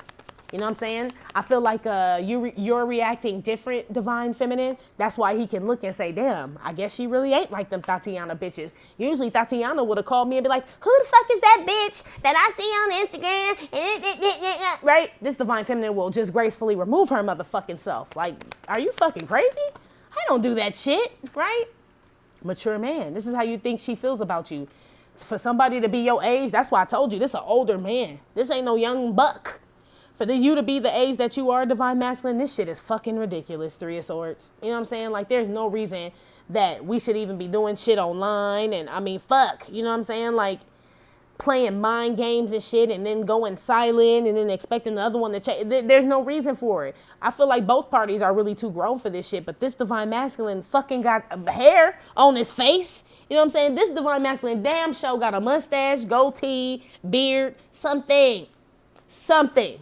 You know what I'm saying? I feel like you're reacting different, divine feminine. That's why he can look and say, damn, I guess she really ain't like them Tatiana bitches. Usually Tatiana would have called me and be like, who the fuck is that bitch that I see on Instagram? Right? This divine feminine will just gracefully remove her motherfucking self. Like, are you fucking crazy? I don't do that shit, right? Mature man. This is how you think she feels about you. For somebody to be your age, that's why I told you, this is an older man. This ain't no young buck. For you to be the age that you are, divine masculine, this shit is fucking ridiculous, 3 of Swords. You know what I'm saying? Like, there's no reason that we should even be doing shit online. And, I mean, fuck. You know what I'm saying? Like, playing mind games and shit and then going silent and then expecting the other one to change. There's no reason for it. I feel like both parties are really too grown for this shit. But this divine masculine fucking got hair on his face. You know what I'm saying? This divine masculine damn show got a mustache, goatee, beard, something.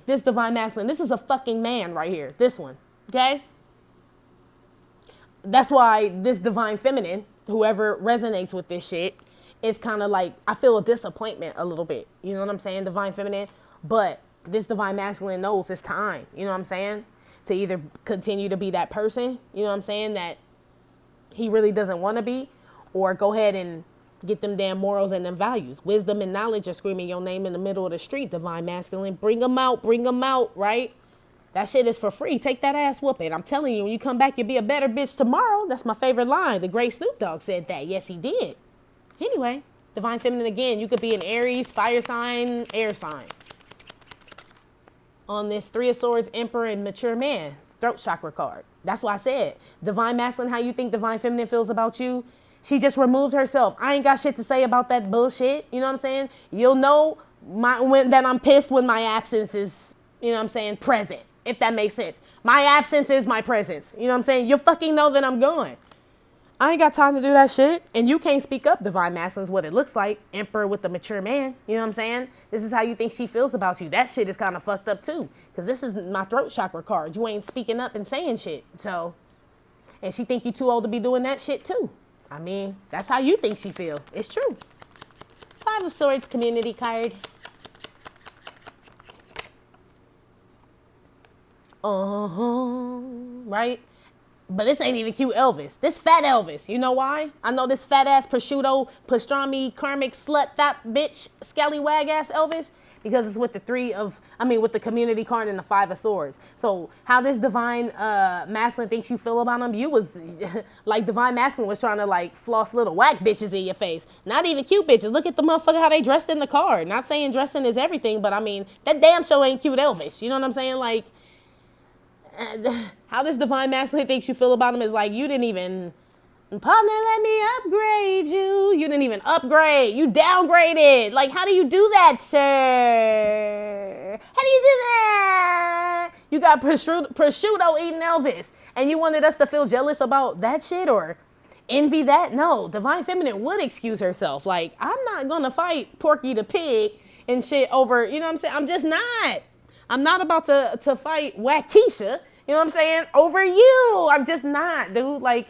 This divine masculine. This is a fucking man right here. This one. Okay? That's why this divine feminine, whoever resonates with this shit, is kind of like, I feel a disappointment a little bit. You know what I'm saying? Divine feminine. But this divine masculine knows it's time. You know what I'm saying? To either continue to be that person, you know what I'm saying, that he really doesn't want to be, or go ahead and get them damn morals and them values. Wisdom and knowledge are screaming your name in the middle of the street, divine masculine. Bring them out, right? That shit is for free. Take that ass whooping. I'm telling you, when you come back, you'll be a better bitch tomorrow. That's my favorite line. The great Snoop Dogg said that. Yes, he did. Anyway, divine feminine again. You could be an Aries, fire sign, air sign. On this 3 of Swords, Emperor, and mature man, throat chakra card. That's why I said, divine masculine, how you think divine feminine feels about you? She just removed herself. I ain't got shit to say about that bullshit. You know what I'm saying? You'll know that I'm pissed when my absence is, you know what I'm saying, present. If that makes sense. My absence is my presence. You know what I'm saying? You'll fucking know that I'm gone. I ain't got time to do that shit. And you can't speak up, divine masculine, is what it looks like. Emperor with the mature man. You know what I'm saying? This is how you think she feels about you. That shit is kind of fucked up too. Because this is my throat chakra card. You ain't speaking up and saying shit. So, and she think you too old to be doing that shit too. I mean, that's how you think she feel. It's true. 5 of Swords community card. Right? But this ain't even cute Elvis. This fat Elvis. You know why? I know this fat ass prosciutto, pastrami, karmic slut, that bitch, scallywag ass Elvis. Because it's with with the community card and the 5 of swords. So how this divine masculine thinks you feel about him, you was like divine masculine was trying to like floss little whack bitches in your face. Not even cute bitches. Look at the motherfucker how they dressed in the card. Not saying dressing is everything, but I mean, that damn show ain't cute Elvis. You know what I'm saying? Like, how this divine masculine thinks you feel about him is like, you didn't even, partner, let me upgrade you. You didn't even upgrade. You downgraded. Like, how do you do that, sir? How do you do that? You got prosciutto eating Elvis. And you wanted us to feel jealous about that shit or envy that? No, divine feminine would excuse herself. Like, I'm not going to fight Porky the pig and shit over, you know what I'm saying? I'm just not. I'm not about to fight Waukesha, you know what I'm saying, over you. I'm just not, dude. Like,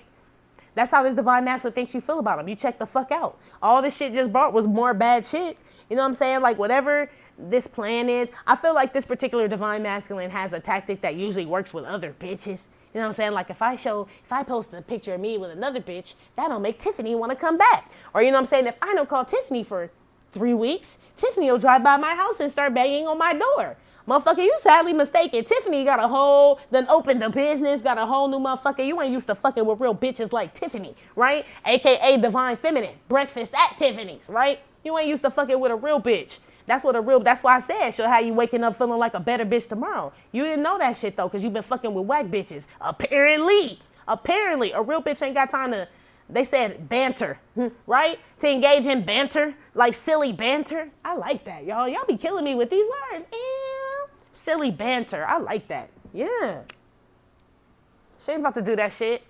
that's how this divine masculine thinks you feel about him. You check the fuck out. All this shit just brought was more bad shit. You know what I'm saying? Like, whatever this plan is, I feel like this particular divine masculine has a tactic that usually works with other bitches. You know what I'm saying? Like, if I post a picture of me with another bitch, that'll make Tiffany want to come back. Or, you know what I'm saying? If I don't call Tiffany for 3 weeks, Tiffany will drive by my house and start banging on my door. Motherfucker, you sadly mistaken. Tiffany done opened a business, got a whole new motherfucker. You ain't used to fucking with real bitches like Tiffany, right? AKA divine feminine. Breakfast at Tiffany's, right? You ain't used to fucking with a real bitch. That's why I said she'll have you waking up feeling like a better bitch tomorrow. You didn't know that shit though, because you've been fucking with whack bitches. Apparently, a real bitch ain't got time to, they said banter, right? To engage in banter, like silly banter. I like that, y'all. Y'all be killing me with these words. Silly banter. I like that. Yeah. She ain't about to do that shit.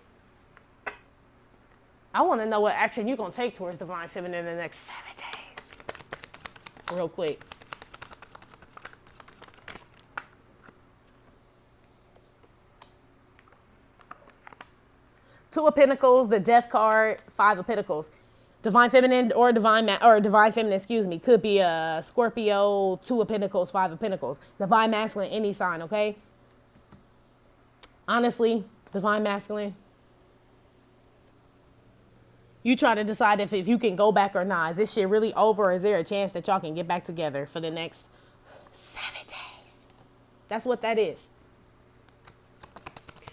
I want to know what action you going to take towards divine feminine in the next 7 days. Real quick. Two of Pentacles, the Death card, 5 of Pentacles. Divine feminine or divine feminine, excuse me, could be a Scorpio, 2 of Pentacles, 5 of Pentacles. Divine masculine, any sign, okay? Honestly, divine masculine, you try to decide if you can go back or not. Is this shit really over, or is there a chance that y'all can get back together for the next 7 days? That's what that is.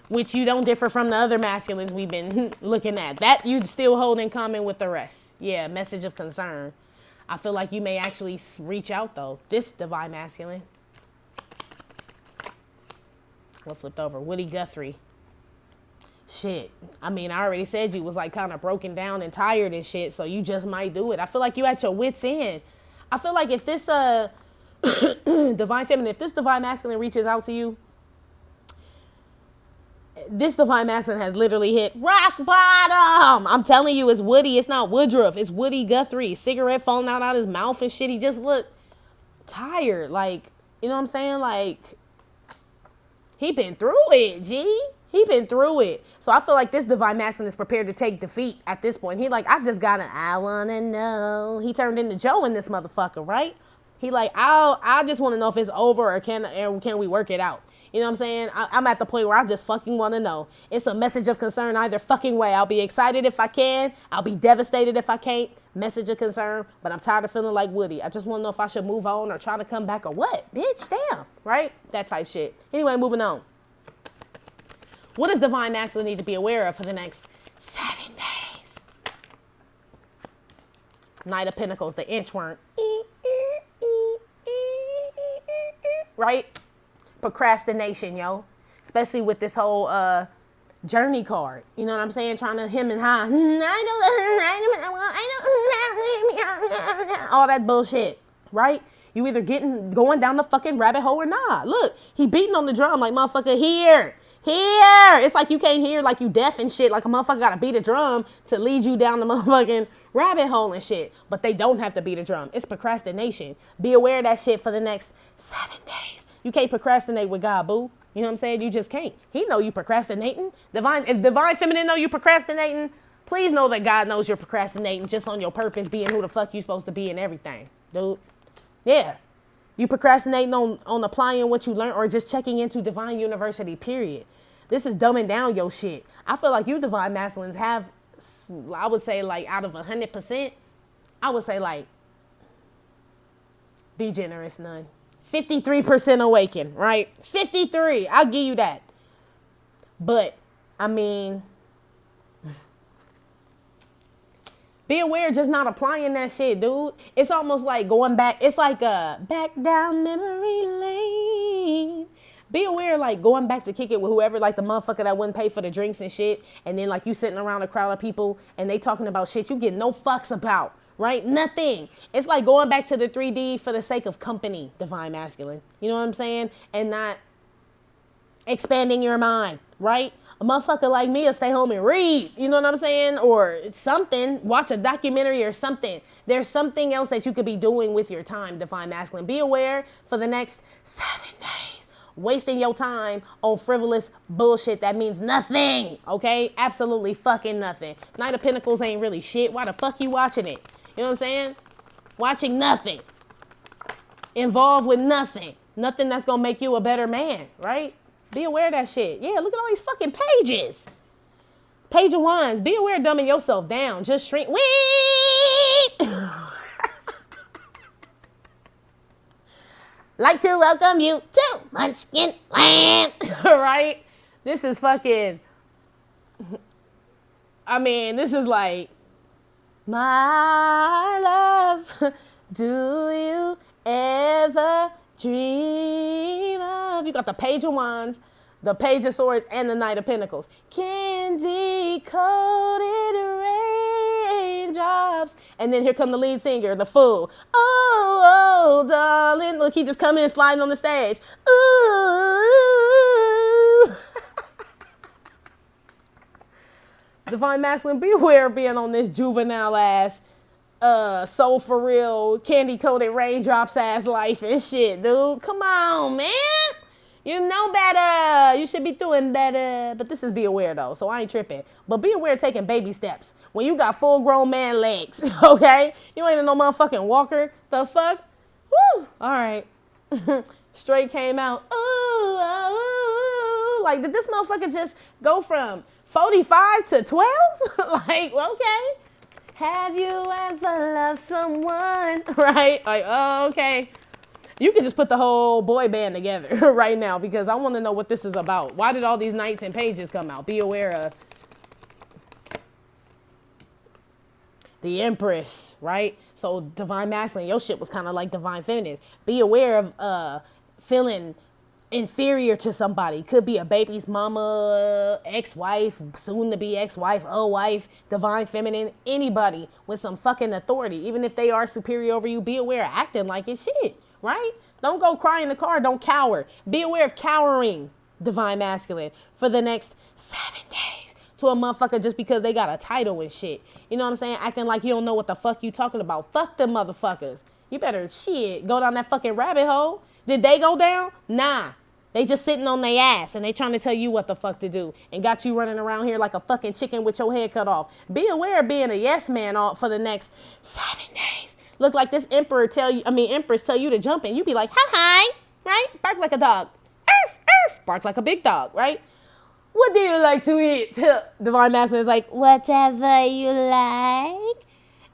Which you don't differ from the other masculines we've been looking at. That you still hold in common with the rest. Yeah, message of concern. I feel like you may actually reach out, though. This divine masculine. What flipped over? Witty Guthrie. Shit. I mean, I already said you was like kind of broken down and tired and shit, so you just might do it. I feel like you at your wit's end. I feel like if this divine feminine, if this divine masculine reaches out to you, this divine masculine has literally hit rock bottom. I'm telling you, it's Woody. It's not Woodruff. It's Witty Guthrie. Cigarette falling out his mouth and shit. He just looked tired. Like, you know what I'm saying? Like, he been through it, G. He been through it. So I feel like this divine masculine is prepared to take defeat at this point. He like, I want to know. He turned into Joe in this motherfucker, right? He like, I just want to know if it's over or can we work it out? You know what I'm saying? I'm at the point where I just fucking want to know. It's a message of concern either fucking way. I'll be excited if I can. I'll be devastated if I can't. Message of concern. But I'm tired of feeling like Woody. I just want to know if I should move on or try to come back or what. Bitch, damn. Right? That type shit. Anyway, moving on. What does divine masculine need to be aware of for the next 7 days? Knight of Pentacles, the inchworm. Right? Procrastination, yo. Especially with this whole journey card. You know what I'm saying? Trying to him and high. All that bullshit. Right? You either going down the fucking rabbit hole or not. Look, he beating on the drum like motherfucker here. It's like you can't hear, like you deaf and shit. Like a motherfucker gotta beat a drum to lead you down the motherfucking rabbit hole and shit. But they don't have to beat a drum. It's procrastination. Be aware of that shit for the next 7 days. You can't procrastinate with God, boo. You know what I'm saying? You just can't. He know you procrastinating. If divine feminine know you procrastinating, please know that God knows you're procrastinating just on your purpose, being who the fuck you supposed to be and everything, dude. Yeah. You procrastinating on applying what you learned or just checking into divine university, period. This is dumbing down your shit. I feel like you divine masculines have, I would say like out of 100%, I would say like, be generous, Nun. 53% awakened, right? 53, I'll give you that. But, I mean, be aware just not applying that shit, dude. It's almost like going back. It's like back down memory lane. Be aware, like, going back to kick it with whoever, like, the motherfucker that wouldn't pay for the drinks and shit. And then, like, you sitting around a crowd of people and they talking about shit you get no fucks about, right? Nothing. It's like going back to the 3D for the sake of company, divine masculine. You know what I'm saying? And not expanding your mind, right? A motherfucker like me will stay home and read, you know what I'm saying? Or something, watch a documentary or something. There's something else that you could be doing with your time, divine masculine. Be aware for the next 7 days, wasting your time on frivolous bullshit that means nothing, okay? Absolutely fucking nothing. Knight of Pentacles ain't really shit. Why the fuck you watching it? You know what I'm saying? Watching nothing. Involved with nothing. Nothing that's gonna make you a better man, right? Be aware of that shit. Yeah, look at all these fucking pages. Page of Wands. Be aware of dumbing yourself down. Just shrink. Whee! Like to welcome you to Munchkin Land. Right? This is fucking... I mean, this is like... My love, do you ever dream of? You got the Page of Wands, the Page of Swords, and the Knight of Pentacles. Candy coated raindrops. And then here come the lead singer, the Fool. Oh, darling. Look, he just coming and sliding on the stage. Ooh. Divine masculine, beware of being on this juvenile ass, soul for real, candy coated raindrops ass life and shit, dude. Come on, man. You know better. You should be doing better. But this is be aware though, so I ain't tripping. But be aware of taking baby steps when you got full grown man legs, okay? You ain't no motherfucking walker. The fuck? Woo. All right. Straight came out. Ooh, ooh. Like, did this motherfucker just go from 45 to 12? Like, okay. Have you ever loved someone? Right? Like, oh, okay. You can just put the whole boy band together right now because I want to know what this is about. Why did all these knights and pages come out? Be aware of the Empress, right? So divine masculine, your shit was kind of like divine feminine. Be aware of feeling inferior to somebody. Could be a baby's mama, ex-wife, soon to be ex-wife, a wife, divine feminine, anybody with some fucking authority. Even if they are superior over you, be aware of acting like it's shit, right? Don't go cry in the car. Don't cower. Be aware of cowering, divine masculine, for the next 7 days to a motherfucker just because they got a title and shit. You know what I'm saying? Acting like you don't know what the fuck you talking about. Fuck them motherfuckers. You better shit go down that fucking rabbit hole. Did they go down? Nah. They just sitting on their ass and they trying to tell you what the fuck to do and got you running around here like a fucking chicken with your head cut off. Be aware of being a yes man for the next 7 days. Look like this empress tell you to jump and you be like, hi, right? Bark like a dog. Arf, arf. Bark like a big dog, right? What do you like to eat? Divine masculine is like, whatever you like.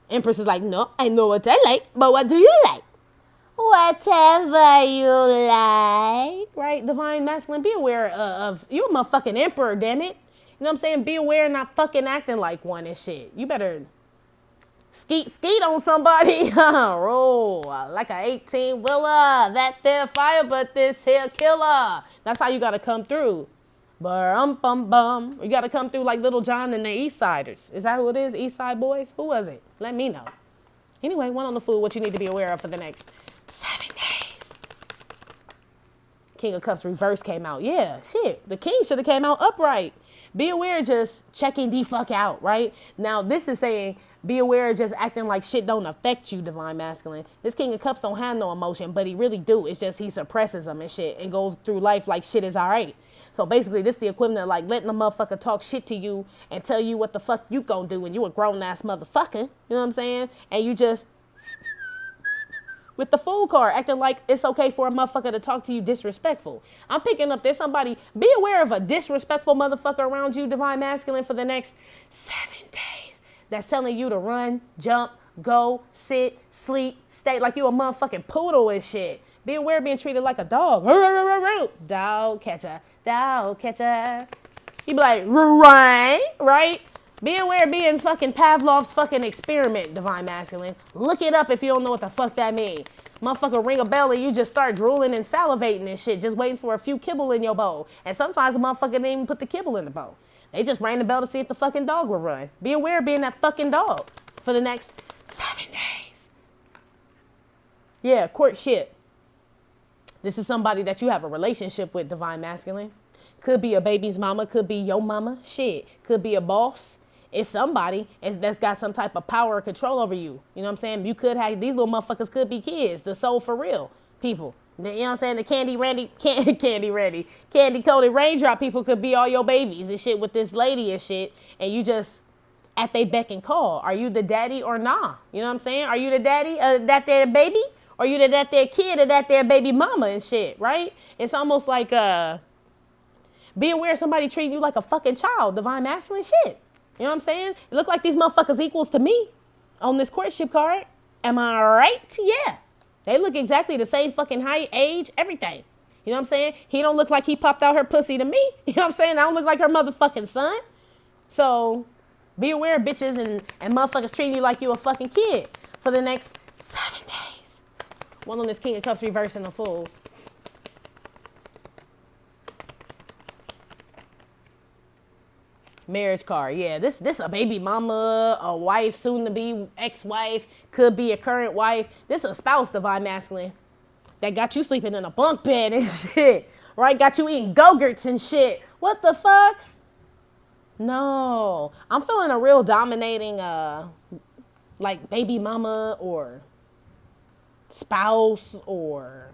Empress is like, no, I know what I like, but what do you like? Whatever you like, right? Divine masculine, be aware of you're a motherfucking emperor, damn it. You know what I'm saying? Be aware and not fucking acting like one and shit. You better skeet on somebody. Roll like a 18-wheeler. That there fire, but this here killer. That's how you gotta come through. Bum. You gotta come through like Little John and the East Siders. Is that who it is? East Side Boys? Who was it? Let me know. Anyway, one on the Fool, what you need to be aware of for the next 7 days. King of Cups reverse came out. Yeah, shit. The king should have came out upright. Be aware of just checking the fuck out, right? Now, this is saying be aware of just acting like shit don't affect you, divine masculine. This King of Cups don't have no emotion, but he really do. It's just he suppresses them and shit and goes through life like shit is all right. So basically, this is the equivalent of like letting a motherfucker talk shit to you and tell you what the fuck you gonna do when you a grown-ass motherfucker. You know what I'm saying? And you just with the fool card, acting like it's okay for a motherfucker to talk to you disrespectful. I'm picking up there's somebody, be aware of a disrespectful motherfucker around you, divine masculine, for the next 7 days. That's telling you to run, jump, go, sit, sleep, stay like you a motherfucking poodle and shit. Be aware of being treated like a dog. Dog catcher, dog catcher. You be like, right? Be aware of being fucking Pavlov's fucking experiment, divine masculine. Look it up if you don't know what the fuck that mean. Motherfucker ring a bell and you just start drooling and salivating and shit, just waiting for a few kibble in your bowl. And sometimes a motherfucker didn't even put the kibble in the bowl. They just rang the bell to see if the fucking dog will run. Be aware of being that fucking dog for the next 7 days. Yeah, courtship. This is somebody that you have a relationship with, divine masculine. Could be a baby's mama, could be your mama, shit. Could be a boss. It's somebody that's got some type of power or control over you. You know what I'm saying? You could have, these little motherfuckers could be kids, the soul for real people. You know what I'm saying? The candy coated raindrop people could be all your babies and shit with this lady and shit. And you just at they beck and call. Are you the daddy or nah? You know what I'm saying? Are you the daddy that there baby? Or you that there kid or that there baby mama and shit, right? It's almost like be aware of somebody treating you like a fucking child, divine masculine shit. You know what I'm saying? It look like these motherfuckers equals to me on this courtship card. Am I right? Yeah. They look exactly the same fucking height, age, everything. You know what I'm saying? He don't look like he popped out her pussy to me. You know what I'm saying? I don't look like her motherfucking son. So be aware of bitches and motherfuckers treating you like you a fucking kid for the next 7 days. One on this King of Cups reverse and a Fool. Marriage card. Yeah, this a baby mama, a wife, soon to be ex-wife, could be a current wife. This a spouse, divine masculine, that got you sleeping in a bunk bed and shit, right? Got you eating Go-Gurts and shit. What the fuck? No, I'm feeling a real dominating, like baby mama or spouse or,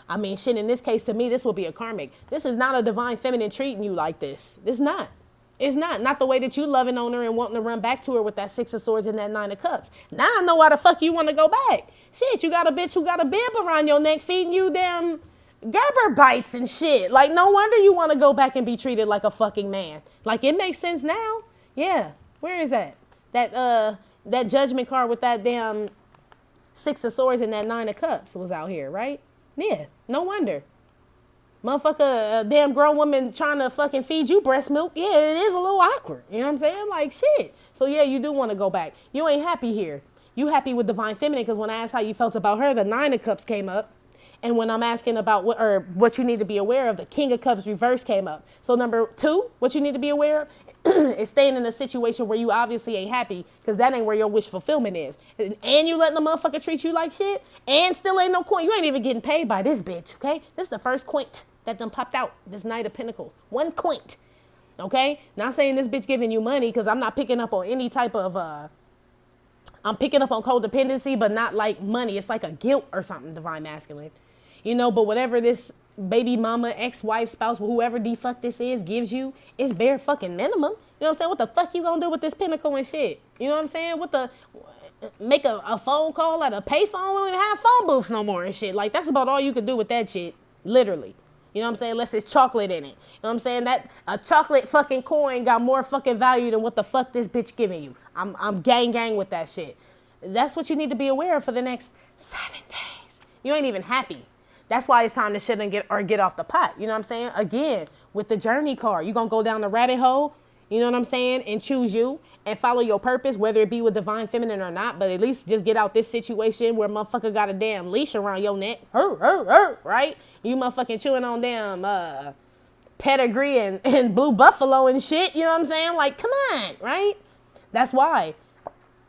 I mean, shit, in this case, to me, this will be a karmic. This is not a divine feminine treating you like this. It's not. It's not the way that you loving on her and wanting to run back to her with that 6 of Swords and that 9 of Cups. Now I know why the fuck you want to go back. Shit, you got a bitch who got a bib around your neck feeding you damn Gerber bites and shit. Like, no wonder you want to go back and be treated like a fucking man. Like, it makes sense now. Yeah. Where is that? That judgment card with that damn 6 of Swords and that 9 of Cups was out here, right? Yeah. No wonder. Motherfucker, a damn grown woman trying to fucking feed you breast milk. Yeah, it is a little awkward. You know what I'm saying? Like, shit. So, yeah, you do want to go back. You ain't happy here. You happy with divine feminine because when I asked how you felt about her, the 9 of Cups came up. And when I'm asking about what you need to be aware of, the King of Cups reverse came up. So, number 2, what you need to be aware of is staying in a situation where you obviously ain't happy because that ain't where your wish fulfillment is. And you letting the motherfucker treat you like shit and still ain't no coin. You ain't even getting paid by this bitch, okay? This is the first quint that done popped out, this Knight of Pentacles. 1 quint, okay? Not saying this bitch giving you money because I'm not picking up on any type of, I'm picking up on codependency, but not like money. It's like a guilt or something, divine masculine. You know, but whatever this baby mama, ex-wife, spouse, whoever the fuck this is gives you, it's bare fucking minimum. You know what I'm saying? What the fuck you gonna do with this pentacle and shit? You know what I'm saying? Make a phone call at a payphone? We don't even have phone booths no more and shit. Like, that's about all you can do with that shit. Literally. You know what I'm saying? Unless it's chocolate in it. You know what I'm saying? That a chocolate fucking coin got more fucking value than what the fuck this bitch giving you. I'm gang with that shit. That's what you need to be aware of for the next 7 days. You ain't even happy. That's why it's time to shit and get off the pot. You know what I'm saying? Again, with the journey card, you're going to go down the rabbit hole, you know what I'm saying, and choose you and follow your purpose, whether it be with divine feminine or not, but at least just get out this situation where motherfucker got a damn leash around your neck, right? You motherfucking chewing on damn pedigree and blue buffalo and shit, you know what I'm saying? Like, come on, right? That's why.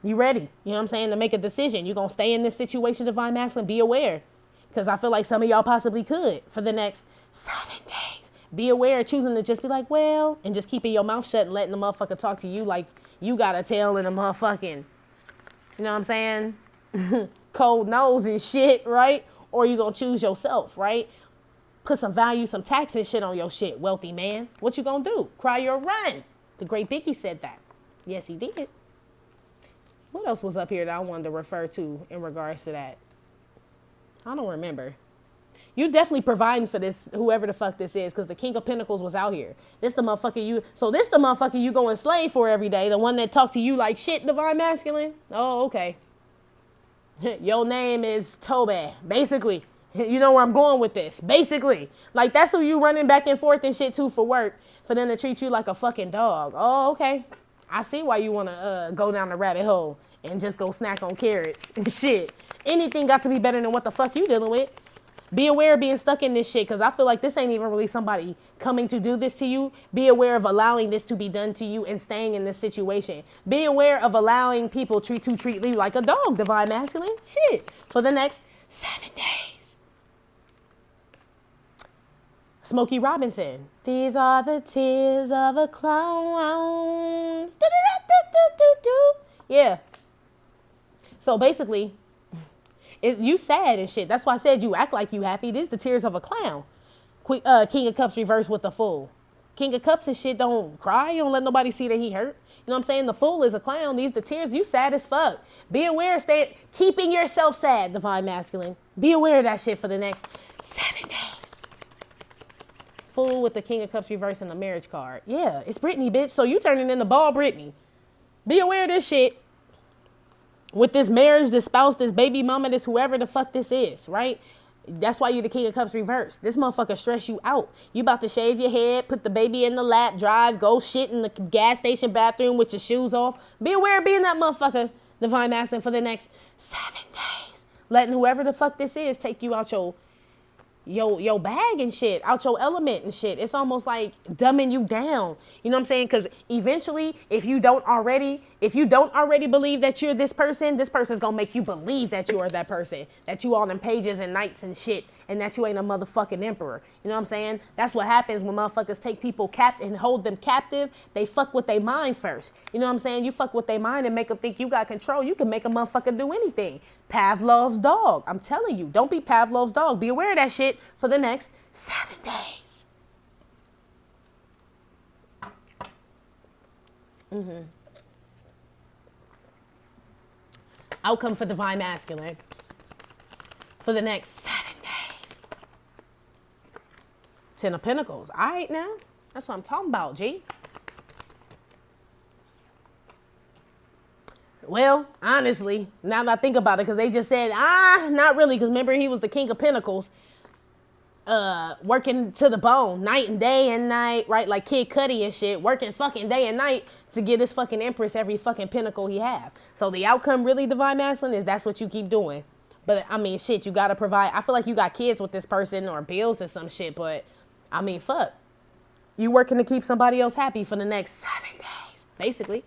You ready, you know what I'm saying, to make a decision. You're going to stay in this situation, divine masculine, be aware. Because I feel like some of y'all possibly could for the next 7 days. Be aware of choosing to just be like, well, and just keeping your mouth shut and letting the motherfucker talk to you like you got a tail in a motherfucking, you know what I'm saying, cold nose and shit, right? Or you going to choose yourself, right? Put some value, some tax and shit on your shit, wealthy man. What you going to do? Cry or run? The great Biggie said that. Yes, he did. What else was up here that I wanted to refer to in regards to that? I don't remember. You definitely providing for this, whoever the fuck this is, because the King of Pentacles was out here. This the motherfucker you, so this the motherfucker you go and slave for every day. The one that talk to you like shit, Divine Masculine. Oh, okay. Your name is Tobe, basically. You know where I'm going with this, basically. Like, that's who you running back and forth and shit to for work, for them to treat you like a fucking dog. Oh, okay. I see why you want to go down the rabbit hole and just go snack on carrots and shit. Anything got to be better than what the fuck you dealing with. Be aware of being stuck in this shit, because I feel like this ain't even really somebody coming to do this to you. Be aware of allowing this to be done to you and staying in this situation. Be aware of allowing people treat you like a dog, Divine Masculine. Shit. For the next 7 days. Smokey Robinson. These are the tears of a clown. Yeah. So basically, you sad and shit. That's why I said you act like you happy. This is the tears of a clown. King of Cups reversed with the Fool. King of Cups and shit don't cry. You don't let nobody see that he hurt. You know what I'm saying? The Fool is a clown. These the tears. You sad as fuck. Be aware. Stay keeping yourself sad, Divine Masculine. Be aware of that shit for the next 7 days. Fool with the King of Cups reverse and the marriage card. Yeah, it's Brittany, bitch. So you turning into ball Brittany. Be aware of this shit. With this marriage, this spouse, this baby mama, this whoever the fuck this is, right? That's why you the King of Cups reversed. This motherfucker stress you out. You about to shave your head, put the baby in the lap, drive, go shit in the gas station bathroom with your shoes off. Be aware of being that motherfucker, Divine Masculine, for the next 7 days. Letting whoever the fuck this is take you out your bag and shit, out your element and shit. It's almost like dumbing you down. You know what I'm saying? Because eventually, if you don't already believe that you're this person's gonna make you believe that you are that person, that you all them pages and knights and shit, and that you ain't a motherfucking emperor. You know what I'm saying? That's what happens when motherfuckers take people captive and hold them captive. They fuck with their mind first. You know what I'm saying? You fuck with their mind and make them think you got control. You can make a motherfucker do anything. Pavlov's dog. I'm telling you, don't be Pavlov's dog. Be aware of that shit for the next 7 days. Outcome for Divine Masculine for the next 7 days. 10 of Pentacles. All right now. That's what I'm talking about, G. Well, honestly, now that I think about it, because they just said, not really, because remember he was the King of Pentacles, working to the bone, night and day and night, right? Like Kid Cudi and shit, working fucking day and night to get his fucking Empress every fucking pinnacle he have. So the outcome really, Divine Masculine, is that's what you keep doing. But I mean, shit, you got to provide. I feel like you got kids with this person or bills or some shit, but I mean, fuck. You working to keep somebody else happy for the next 7 days, basically.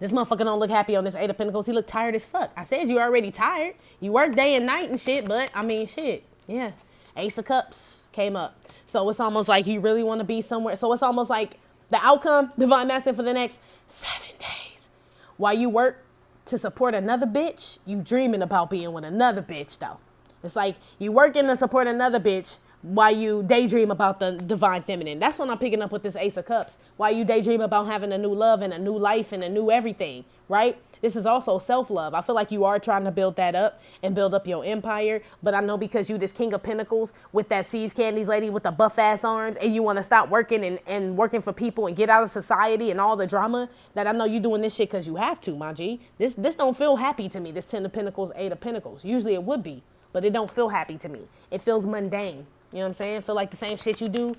This motherfucker don't look happy on this 8 of Pentacles. He look tired as fuck. I said you already tired. You work day and night and shit, but I mean, shit. Yeah. Ace of Cups came up. So it's almost like you really want to be somewhere. So it's almost like the outcome, Divine Masculine, for the next 7 days. While you work to support another bitch, you dreaming about being with another bitch, though. It's like you working to support another bitch while you daydream about the Divine Feminine. That's what I'm picking up with this Ace of Cups. While you daydream about having a new love and a new life and a new everything, right? This is also self-love. I feel like you are trying to build that up and build up your empire. But I know because you this King of Pentacles with that Seas Candies lady with the buff-ass arms, and you want to stop working and working for people and get out of society and all the drama, that I know you doing this shit because you have to, my G. This don't feel happy to me, this 10 of Pentacles, 8 of Pentacles. Usually it would be, but it don't feel happy to me. It feels mundane. You know what I'm saying? Feel like the same shit you do.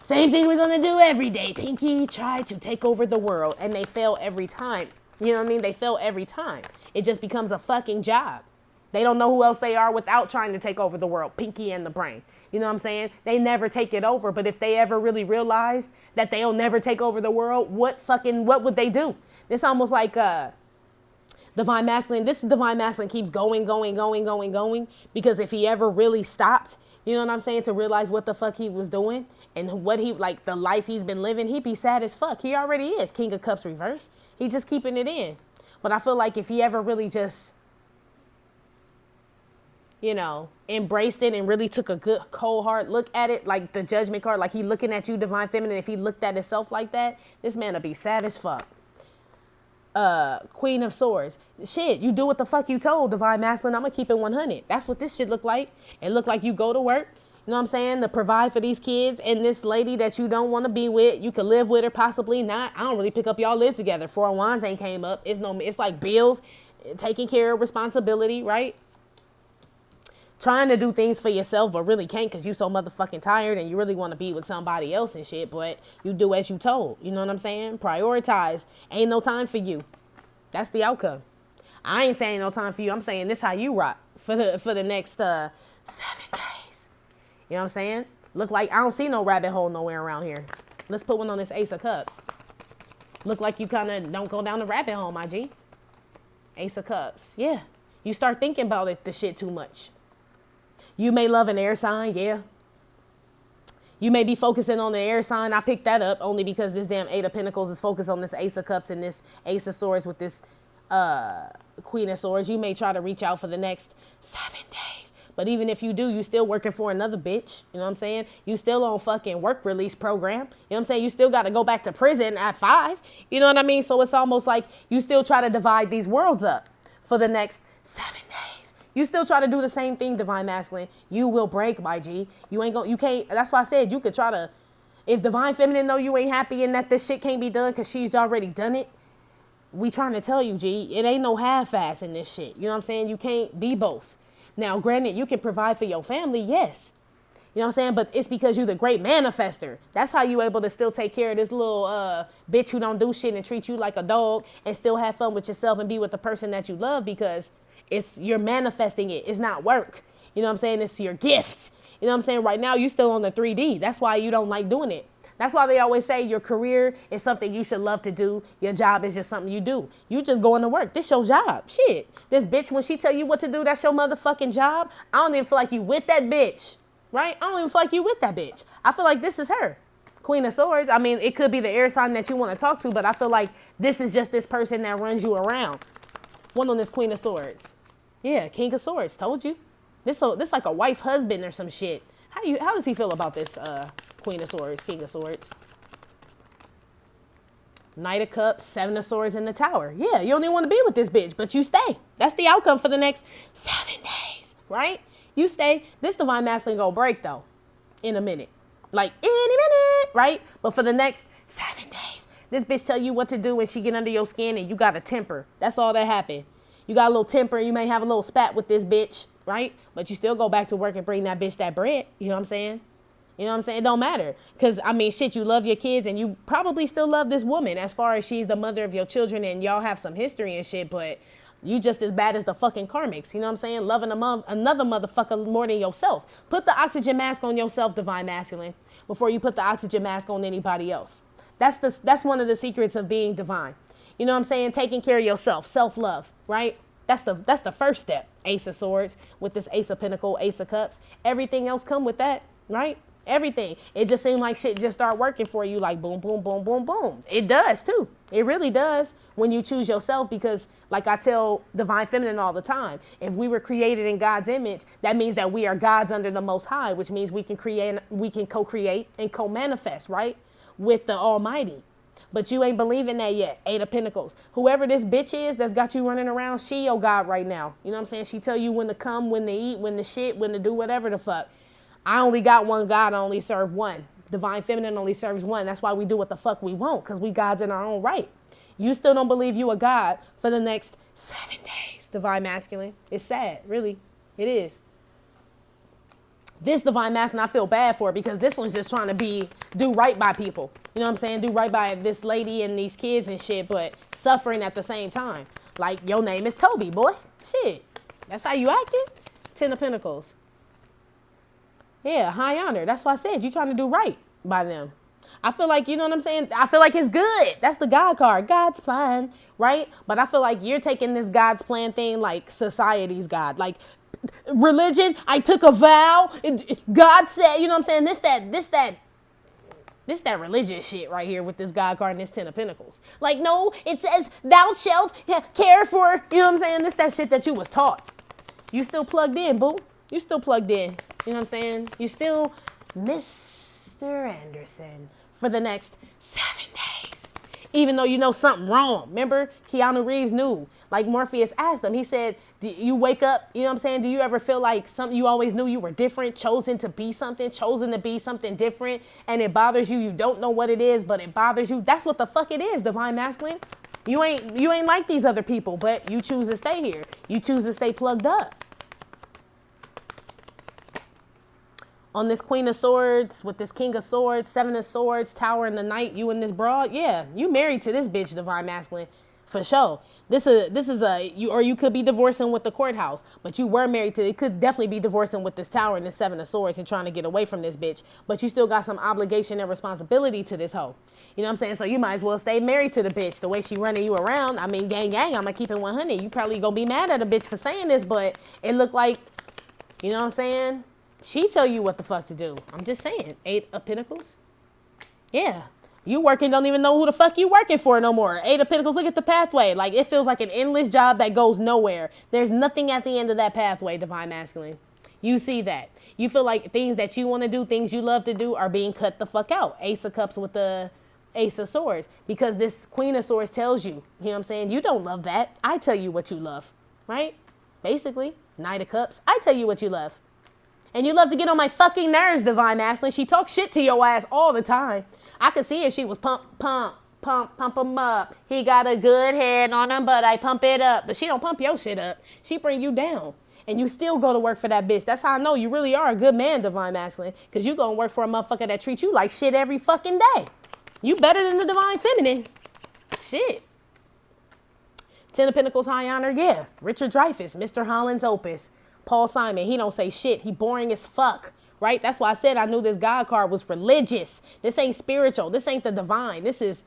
Same thing we're going to do every day. Pinky tried to take over the world, and they fail every time. You know what I mean? They fail every time. It just becomes a fucking job. They don't know who else they are without trying to take over the world. Pinky and the brain. You know what I'm saying? They never take it over. But if they ever really realize that they'll never take over the world, what would they do? It's almost like Divine Masculine. This Divine Masculine keeps going. Because if he ever really stopped, you know what I'm saying, to realize what the fuck he was doing and what he, like, the life he's been living, he'd be sad as fuck. He already is King of Cups reverse. He's just keeping it in. But I feel like if he ever really just, you know, embraced it and really took a good cold hard look at it, like the Judgment card, like he looking at you, Divine Feminine, if he looked at himself like that, this man would be sad as fuck. Queen of Swords. Shit, you do what the fuck you told, Divine Masculine. I'm gonna keep it 100. That's what this shit look like. It look like you go to work, you know what I'm saying, to provide for these kids and this lady that you don't want to be with. You could live with her, possibly not. I don't really pick up y'all live together. Four of Wands ain't came up. It's like bills, taking care of responsibility, right? Trying to do things for yourself, but really can't because you so motherfucking tired and you really want to be with somebody else and shit, but you do as you told. You know what I'm saying? Prioritize. Ain't no time for you. That's the outcome. I ain't saying no time for you. I'm saying this how you rock for the next 7 days. You know what I'm saying? Look like I don't see no rabbit hole nowhere around here. Let's put one on this Ace of Cups. Look like you kind of don't go down the rabbit hole, my G. Ace of Cups. Yeah. You start thinking about it, the shit too much. You may love an air sign, yeah. You may be focusing on the air sign. I picked that up only because this damn Eight of Pentacles is focused on this Ace of Cups and this Ace of Swords with this Queen of Swords. You may try to reach out for the next 7 days. But even if you do, you still working for another bitch. You know what I'm saying? You still on fucking work release program. You know what I'm saying? You still got to go back to prison at 5. You know what I mean? So it's almost like you still try to divide these worlds up for the next 7 days. You still try to do the same thing, Divine Masculine. You will break, my G. You can't. That's why I said you could try to. If Divine Feminine know you ain't happy and that this shit can't be done because she's already done it, we trying to tell you, G, it ain't no half-ass in this shit. You know what I'm saying? You can't be both. Now, granted, you can provide for your family, yes. You know what I'm saying? But it's because you the great manifester. That's how you able to still take care of this little bitch who don't do shit and treat you like a dog and still have fun with yourself and be with the person that you love because you're manifesting it. It's not work. You know what I'm saying? It's your gift. You know what I'm saying? Right now, you still on the 3D. That's why you don't like doing it. That's why they always say your career is something you should love to do. Your job is just something you do. You just going to work. This your job. Shit. This bitch, when she tell you what to do, that's your motherfucking job. I don't even feel like you with that bitch. Right? I don't even feel like you with that bitch. I feel like this is her. Queen of Swords. I mean, it could be the air sign that you want to talk to, but I feel like this is just this person that runs you around. One on this Queen of Swords. Yeah, King of Swords. Told you. This like a wife husband or some shit. How does he feel about this Queen of Swords, King of Swords? Knight of Cups, Seven of Swords in the Tower. Yeah, you don't even want to be with this bitch, but you stay. That's the outcome for the next 7 days, right? You stay. This Divine Masculine gonna break, though, in a minute. Like, any minute, right? But for the next 7 days, this bitch tell you what to do and she get under your skin and you got a temper. That's all that happened. You got a little temper. You may have a little spat with this bitch, right? But you still go back to work and bring that bitch that bread. You know what I'm saying? You know what I'm saying? It don't matter. Because, I mean, shit, you love your kids and you probably still love this woman as far as she's the mother of your children and y'all have some history and shit, but you just as bad as the fucking karmics. You know what I'm saying? Loving another motherfucker more than yourself. Put the oxygen mask on yourself, Divine Masculine, before you put the oxygen mask on anybody else. That's one of the secrets of being divine. You know what I'm saying? Taking care of yourself, self-love, right? That's the first step. Ace of Swords with this Ace of Pentacles, Ace of Cups. Everything else come with that, right? Everything. It just seemed like shit just start working for you like boom, boom, boom, boom, boom. It does too. It really does when you choose yourself because like I tell Divine Feminine all the time, if we were created in God's image, that means that we are gods under the Most High, which means we can co-create and co-manifest, right? With the Almighty. But you ain't believing that yet. Eight of Pentacles. Whoever this bitch is that's got you running around, she your God right now. You know what I'm saying? She tell you when to come, when to eat, when to shit, when to do whatever the fuck. I only got one God. I only serve one. Divine Feminine only serves one. That's why we do what the fuck we want, because we gods in our own right. You still don't believe you a God for the next 7 days, Divine Masculine. It's sad, really. It is. This Divine Masculine, I feel bad for because this one's just trying to do right by people. You know what I'm saying? Do right by this lady and these kids and shit, but suffering at the same time. Like, your name is Toby, boy. Shit. That's how you acting? 10 of Pentacles. Yeah, high honor. That's why I said you trying to do right by them. I feel like, you know what I'm saying? I feel like it's good. That's the God card. God's plan, right? But I feel like you're taking this God's plan thing like society's God. Like, religion, I took a vow. God said, you know what I'm saying? This that religious shit right here with this God card and this 10 of Pentacles. Like, no, it says thou shalt care for, you know what I'm saying? This that shit that you was taught. You still plugged in, boo. You still plugged in. You know what I'm saying? You still Mr. Anderson for the next 7 days. even though you know something wrong. Remember, Keanu Reeves knew. Like Morpheus asked him, he said, do you wake up, you know what I'm saying? Do you ever feel like something you always knew you were different, chosen to be something different, and it bothers you? You don't know what it is, but it bothers you. That's what the fuck it is, divine masculine. You ain't like these other people, but you choose to stay here. You choose to stay plugged up. On this Queen of Swords, with this King of Swords, Seven of Swords, Tower in the Night, you and this broad, yeah, you married to this bitch, divine masculine, for sure. This is you could be divorcing with the courthouse, but you were married to, it could definitely be divorcing with this Tower and this Seven of Swords and trying to get away from this bitch, but you still got some obligation and responsibility to this hoe. You know what I'm saying? So you might as well stay married to the bitch. The way she running you around, I mean, gang, I'm gonna keep it 100. You probably gonna be mad at a bitch for saying this, but it looked like, you know what I'm saying? She tell you what the fuck to do. I'm just saying. 8 of Pentacles. Yeah. You working, don't even know who the fuck you working for no more. 8 of Pentacles, look at the pathway. Like, it feels like an endless job that goes nowhere. There's nothing at the end of that pathway, divine masculine. You see that. You feel like things that you want to do, things you love to do are being cut the fuck out. Ace of Cups with the Ace of Swords. Because this Queen of Swords tells you, you know what I'm saying? You don't love that. I tell you what you love, right? Basically, Knight of Cups. I tell you what you love. And you love to get on my fucking nerves, divine masculine. She talks shit to your ass all the time. I could see if she was pump him up. He got a good head on him, but I pump it up. But she don't pump your shit up. She bring you down. And you still go to work for that bitch. That's how I know you really are a good man, divine masculine. Because you gonna work for a motherfucker that treats you like shit every fucking day. You better than the divine feminine. Shit. 10 of Pentacles, high honor, yeah. Richard Dreyfuss, Mr. Holland's Opus. Paul Simon, he don't say shit. He boring as fuck, right? That's why I said I knew this God card was religious. This ain't spiritual. This ain't the divine. This is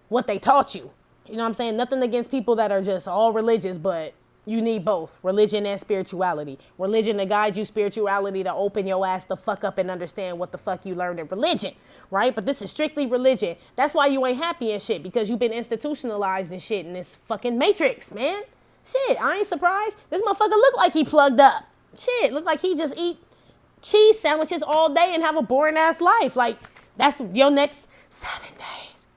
what they taught you. You know what I'm saying? Nothing against people that are just all religious, but you need both religion and spirituality. Religion to guide you, spirituality to open your ass the fuck up and understand what the fuck you learned in religion, right? But this is strictly religion. That's why you ain't happy and shit, because you've been institutionalized and shit in this fucking matrix, man. Shit, I ain't surprised. This motherfucker look like he plugged up. Shit, look like he just eat cheese sandwiches all day and have a boring ass life. Like, that's your next 7 days.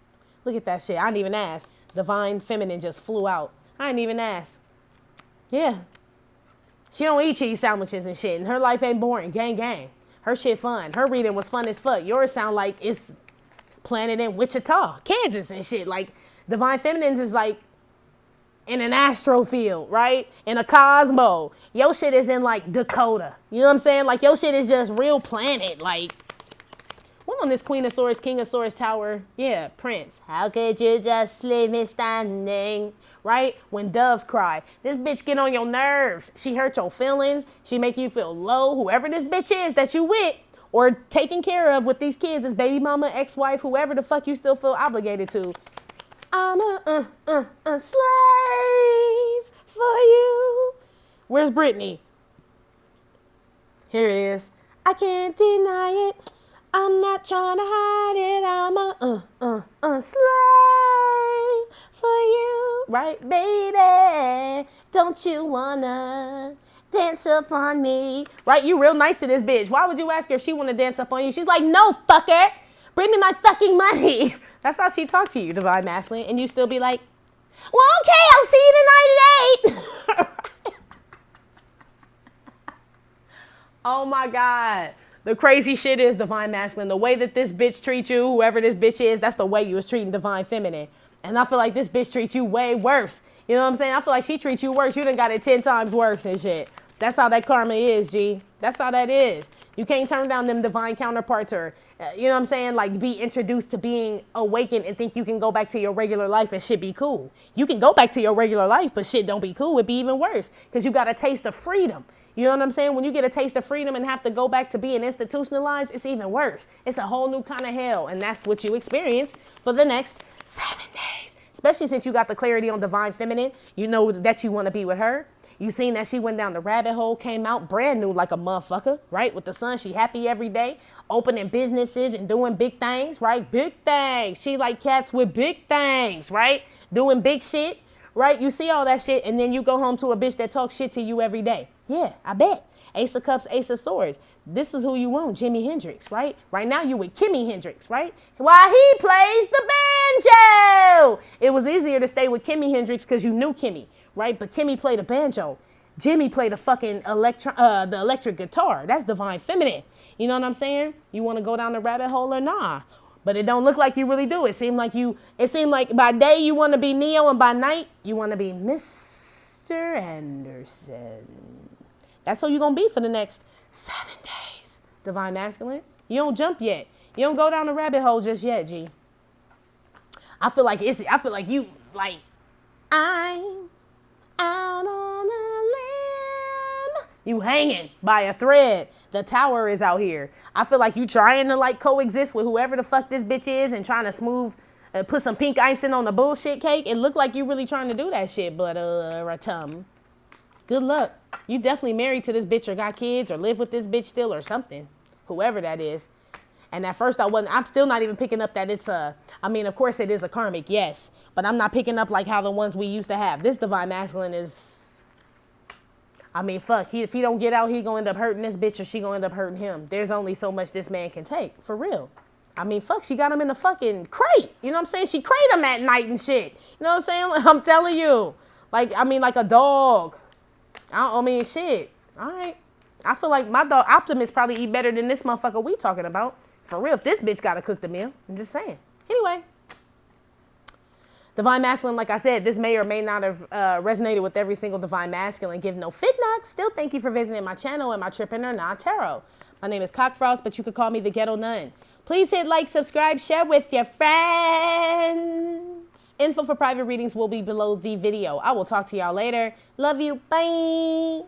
Look at that shit. I didn't even ask. Divine feminine just flew out. I didn't even ask. Yeah. She don't eat cheese sandwiches and shit, and her life ain't boring. Gang. Her shit fun. Her reading was fun as fuck. Yours sound like it's planted in Wichita, Kansas and shit. Like, divine feminines is like in an astro field, right? In a cosmo. Your shit is in like Dakota. You know what I'm saying? Like, your shit is just real planet. Like, what on this Queen of Swords, King of Swords Tower? Yeah, Prince. How could you just leave me standing? Right? When doves cry. This bitch get on your nerves. She hurt your feelings. She make you feel low. Whoever this bitch is that you with or taking care of with these kids, this baby mama, ex-wife, whoever the fuck you still feel obligated to. I'm a slave for you. Where's Brittany? Here it is. I can't deny it. I'm not trying to hide it. I'm a slave for you. Right, baby? Don't you wanna dance up on me? Right, you real nice to this bitch. Why would you ask her if she wanna dance up on you? She's like, no, fucker. Bring me my fucking money. That's how she talk to you, divine masculine. And you still be like, well, okay, I'll see you tonight at 8. Oh my God. The crazy shit is, divine masculine, the way that this bitch treats you, whoever this bitch is, that's the way you was treating divine feminine. And I feel like this bitch treats you way worse. You know what I'm saying? I feel like she treats you worse. You done got it 10 times worse and shit. That's how that karma is, G. That's how that is. You can't turn down them divine counterparts or, you know what I'm saying? Like, be introduced to being awakened and think you can go back to your regular life and shit be cool. You can go back to your regular life, but shit don't be cool. It'd be even worse because you got a taste of freedom. You know what I'm saying? When you get a taste of freedom and have to go back to being institutionalized, it's even worse. It's a whole new kind of hell. And that's what you experience for the next 7 days. Especially since you got the clarity on divine feminine. You know that you want to be with her. You seen that she went down the rabbit hole, came out brand new like a motherfucker, right? With the sun, she happy every day, opening businesses and doing big things, right? Big things. She like cats with big things, right? Doing big shit, right? You see all that shit, and then you go home to a bitch that talks shit to you every day. Yeah, I bet. Ace of Cups, Ace of Swords. This is who you want, Jimi Hendrix, right? Right now you with Kimi Hendrix, right? While he plays the banjo. It was easier to stay with Kimi Hendrix because you knew Kimi, right? But Kimi played a banjo. Jimmy played a fucking the electric guitar. That's divine feminine. You know what I'm saying? You want to go down the rabbit hole or nah? But it don't look like you really do. It seemed like by day you want to be Neo and by night you want to be Mr. Anderson. That's who you're going to be for the next 7 days. Divine masculine. You don't jump yet. You don't go down the rabbit hole just yet, G. I feel like you I'm out on a limb. You hanging by a thread. The tower is out here. I feel like you trying to like coexist with whoever the fuck this bitch is and trying to put some pink icing on the bullshit cake. It looked like you really trying to do that shit, but Ratum. Good luck. You definitely married to this bitch or got kids or live with this bitch still or something. Whoever that is. And at first I'm still not even picking up that of course it is a karmic, yes. But I'm not picking up like how the ones we used to have. This divine masculine is, if he don't get out, he gonna end up hurting this bitch or she gonna end up hurting him. There's only so much this man can take, for real. She got him in the fucking crate. You know what I'm saying? She crate him at night and shit. You know what I'm saying? I'm telling you. Like a dog. Shit. All right. I feel like my dog Optimus probably eat better than this motherfucker we talking about. For real, if this bitch gotta cook the meal. I'm just saying. Anyway. Divine masculine, like I said, this may or may not have resonated with every single divine masculine. Give no fit knocks. Still, thank you for visiting my channel and my Trippin' or Not Tarot. My name is Cockfrost, but you could call me the Ghetto Nun. Please hit like, subscribe, share with your friends. Info for private readings will be below the video. I will talk to y'all later. Love you. Bye.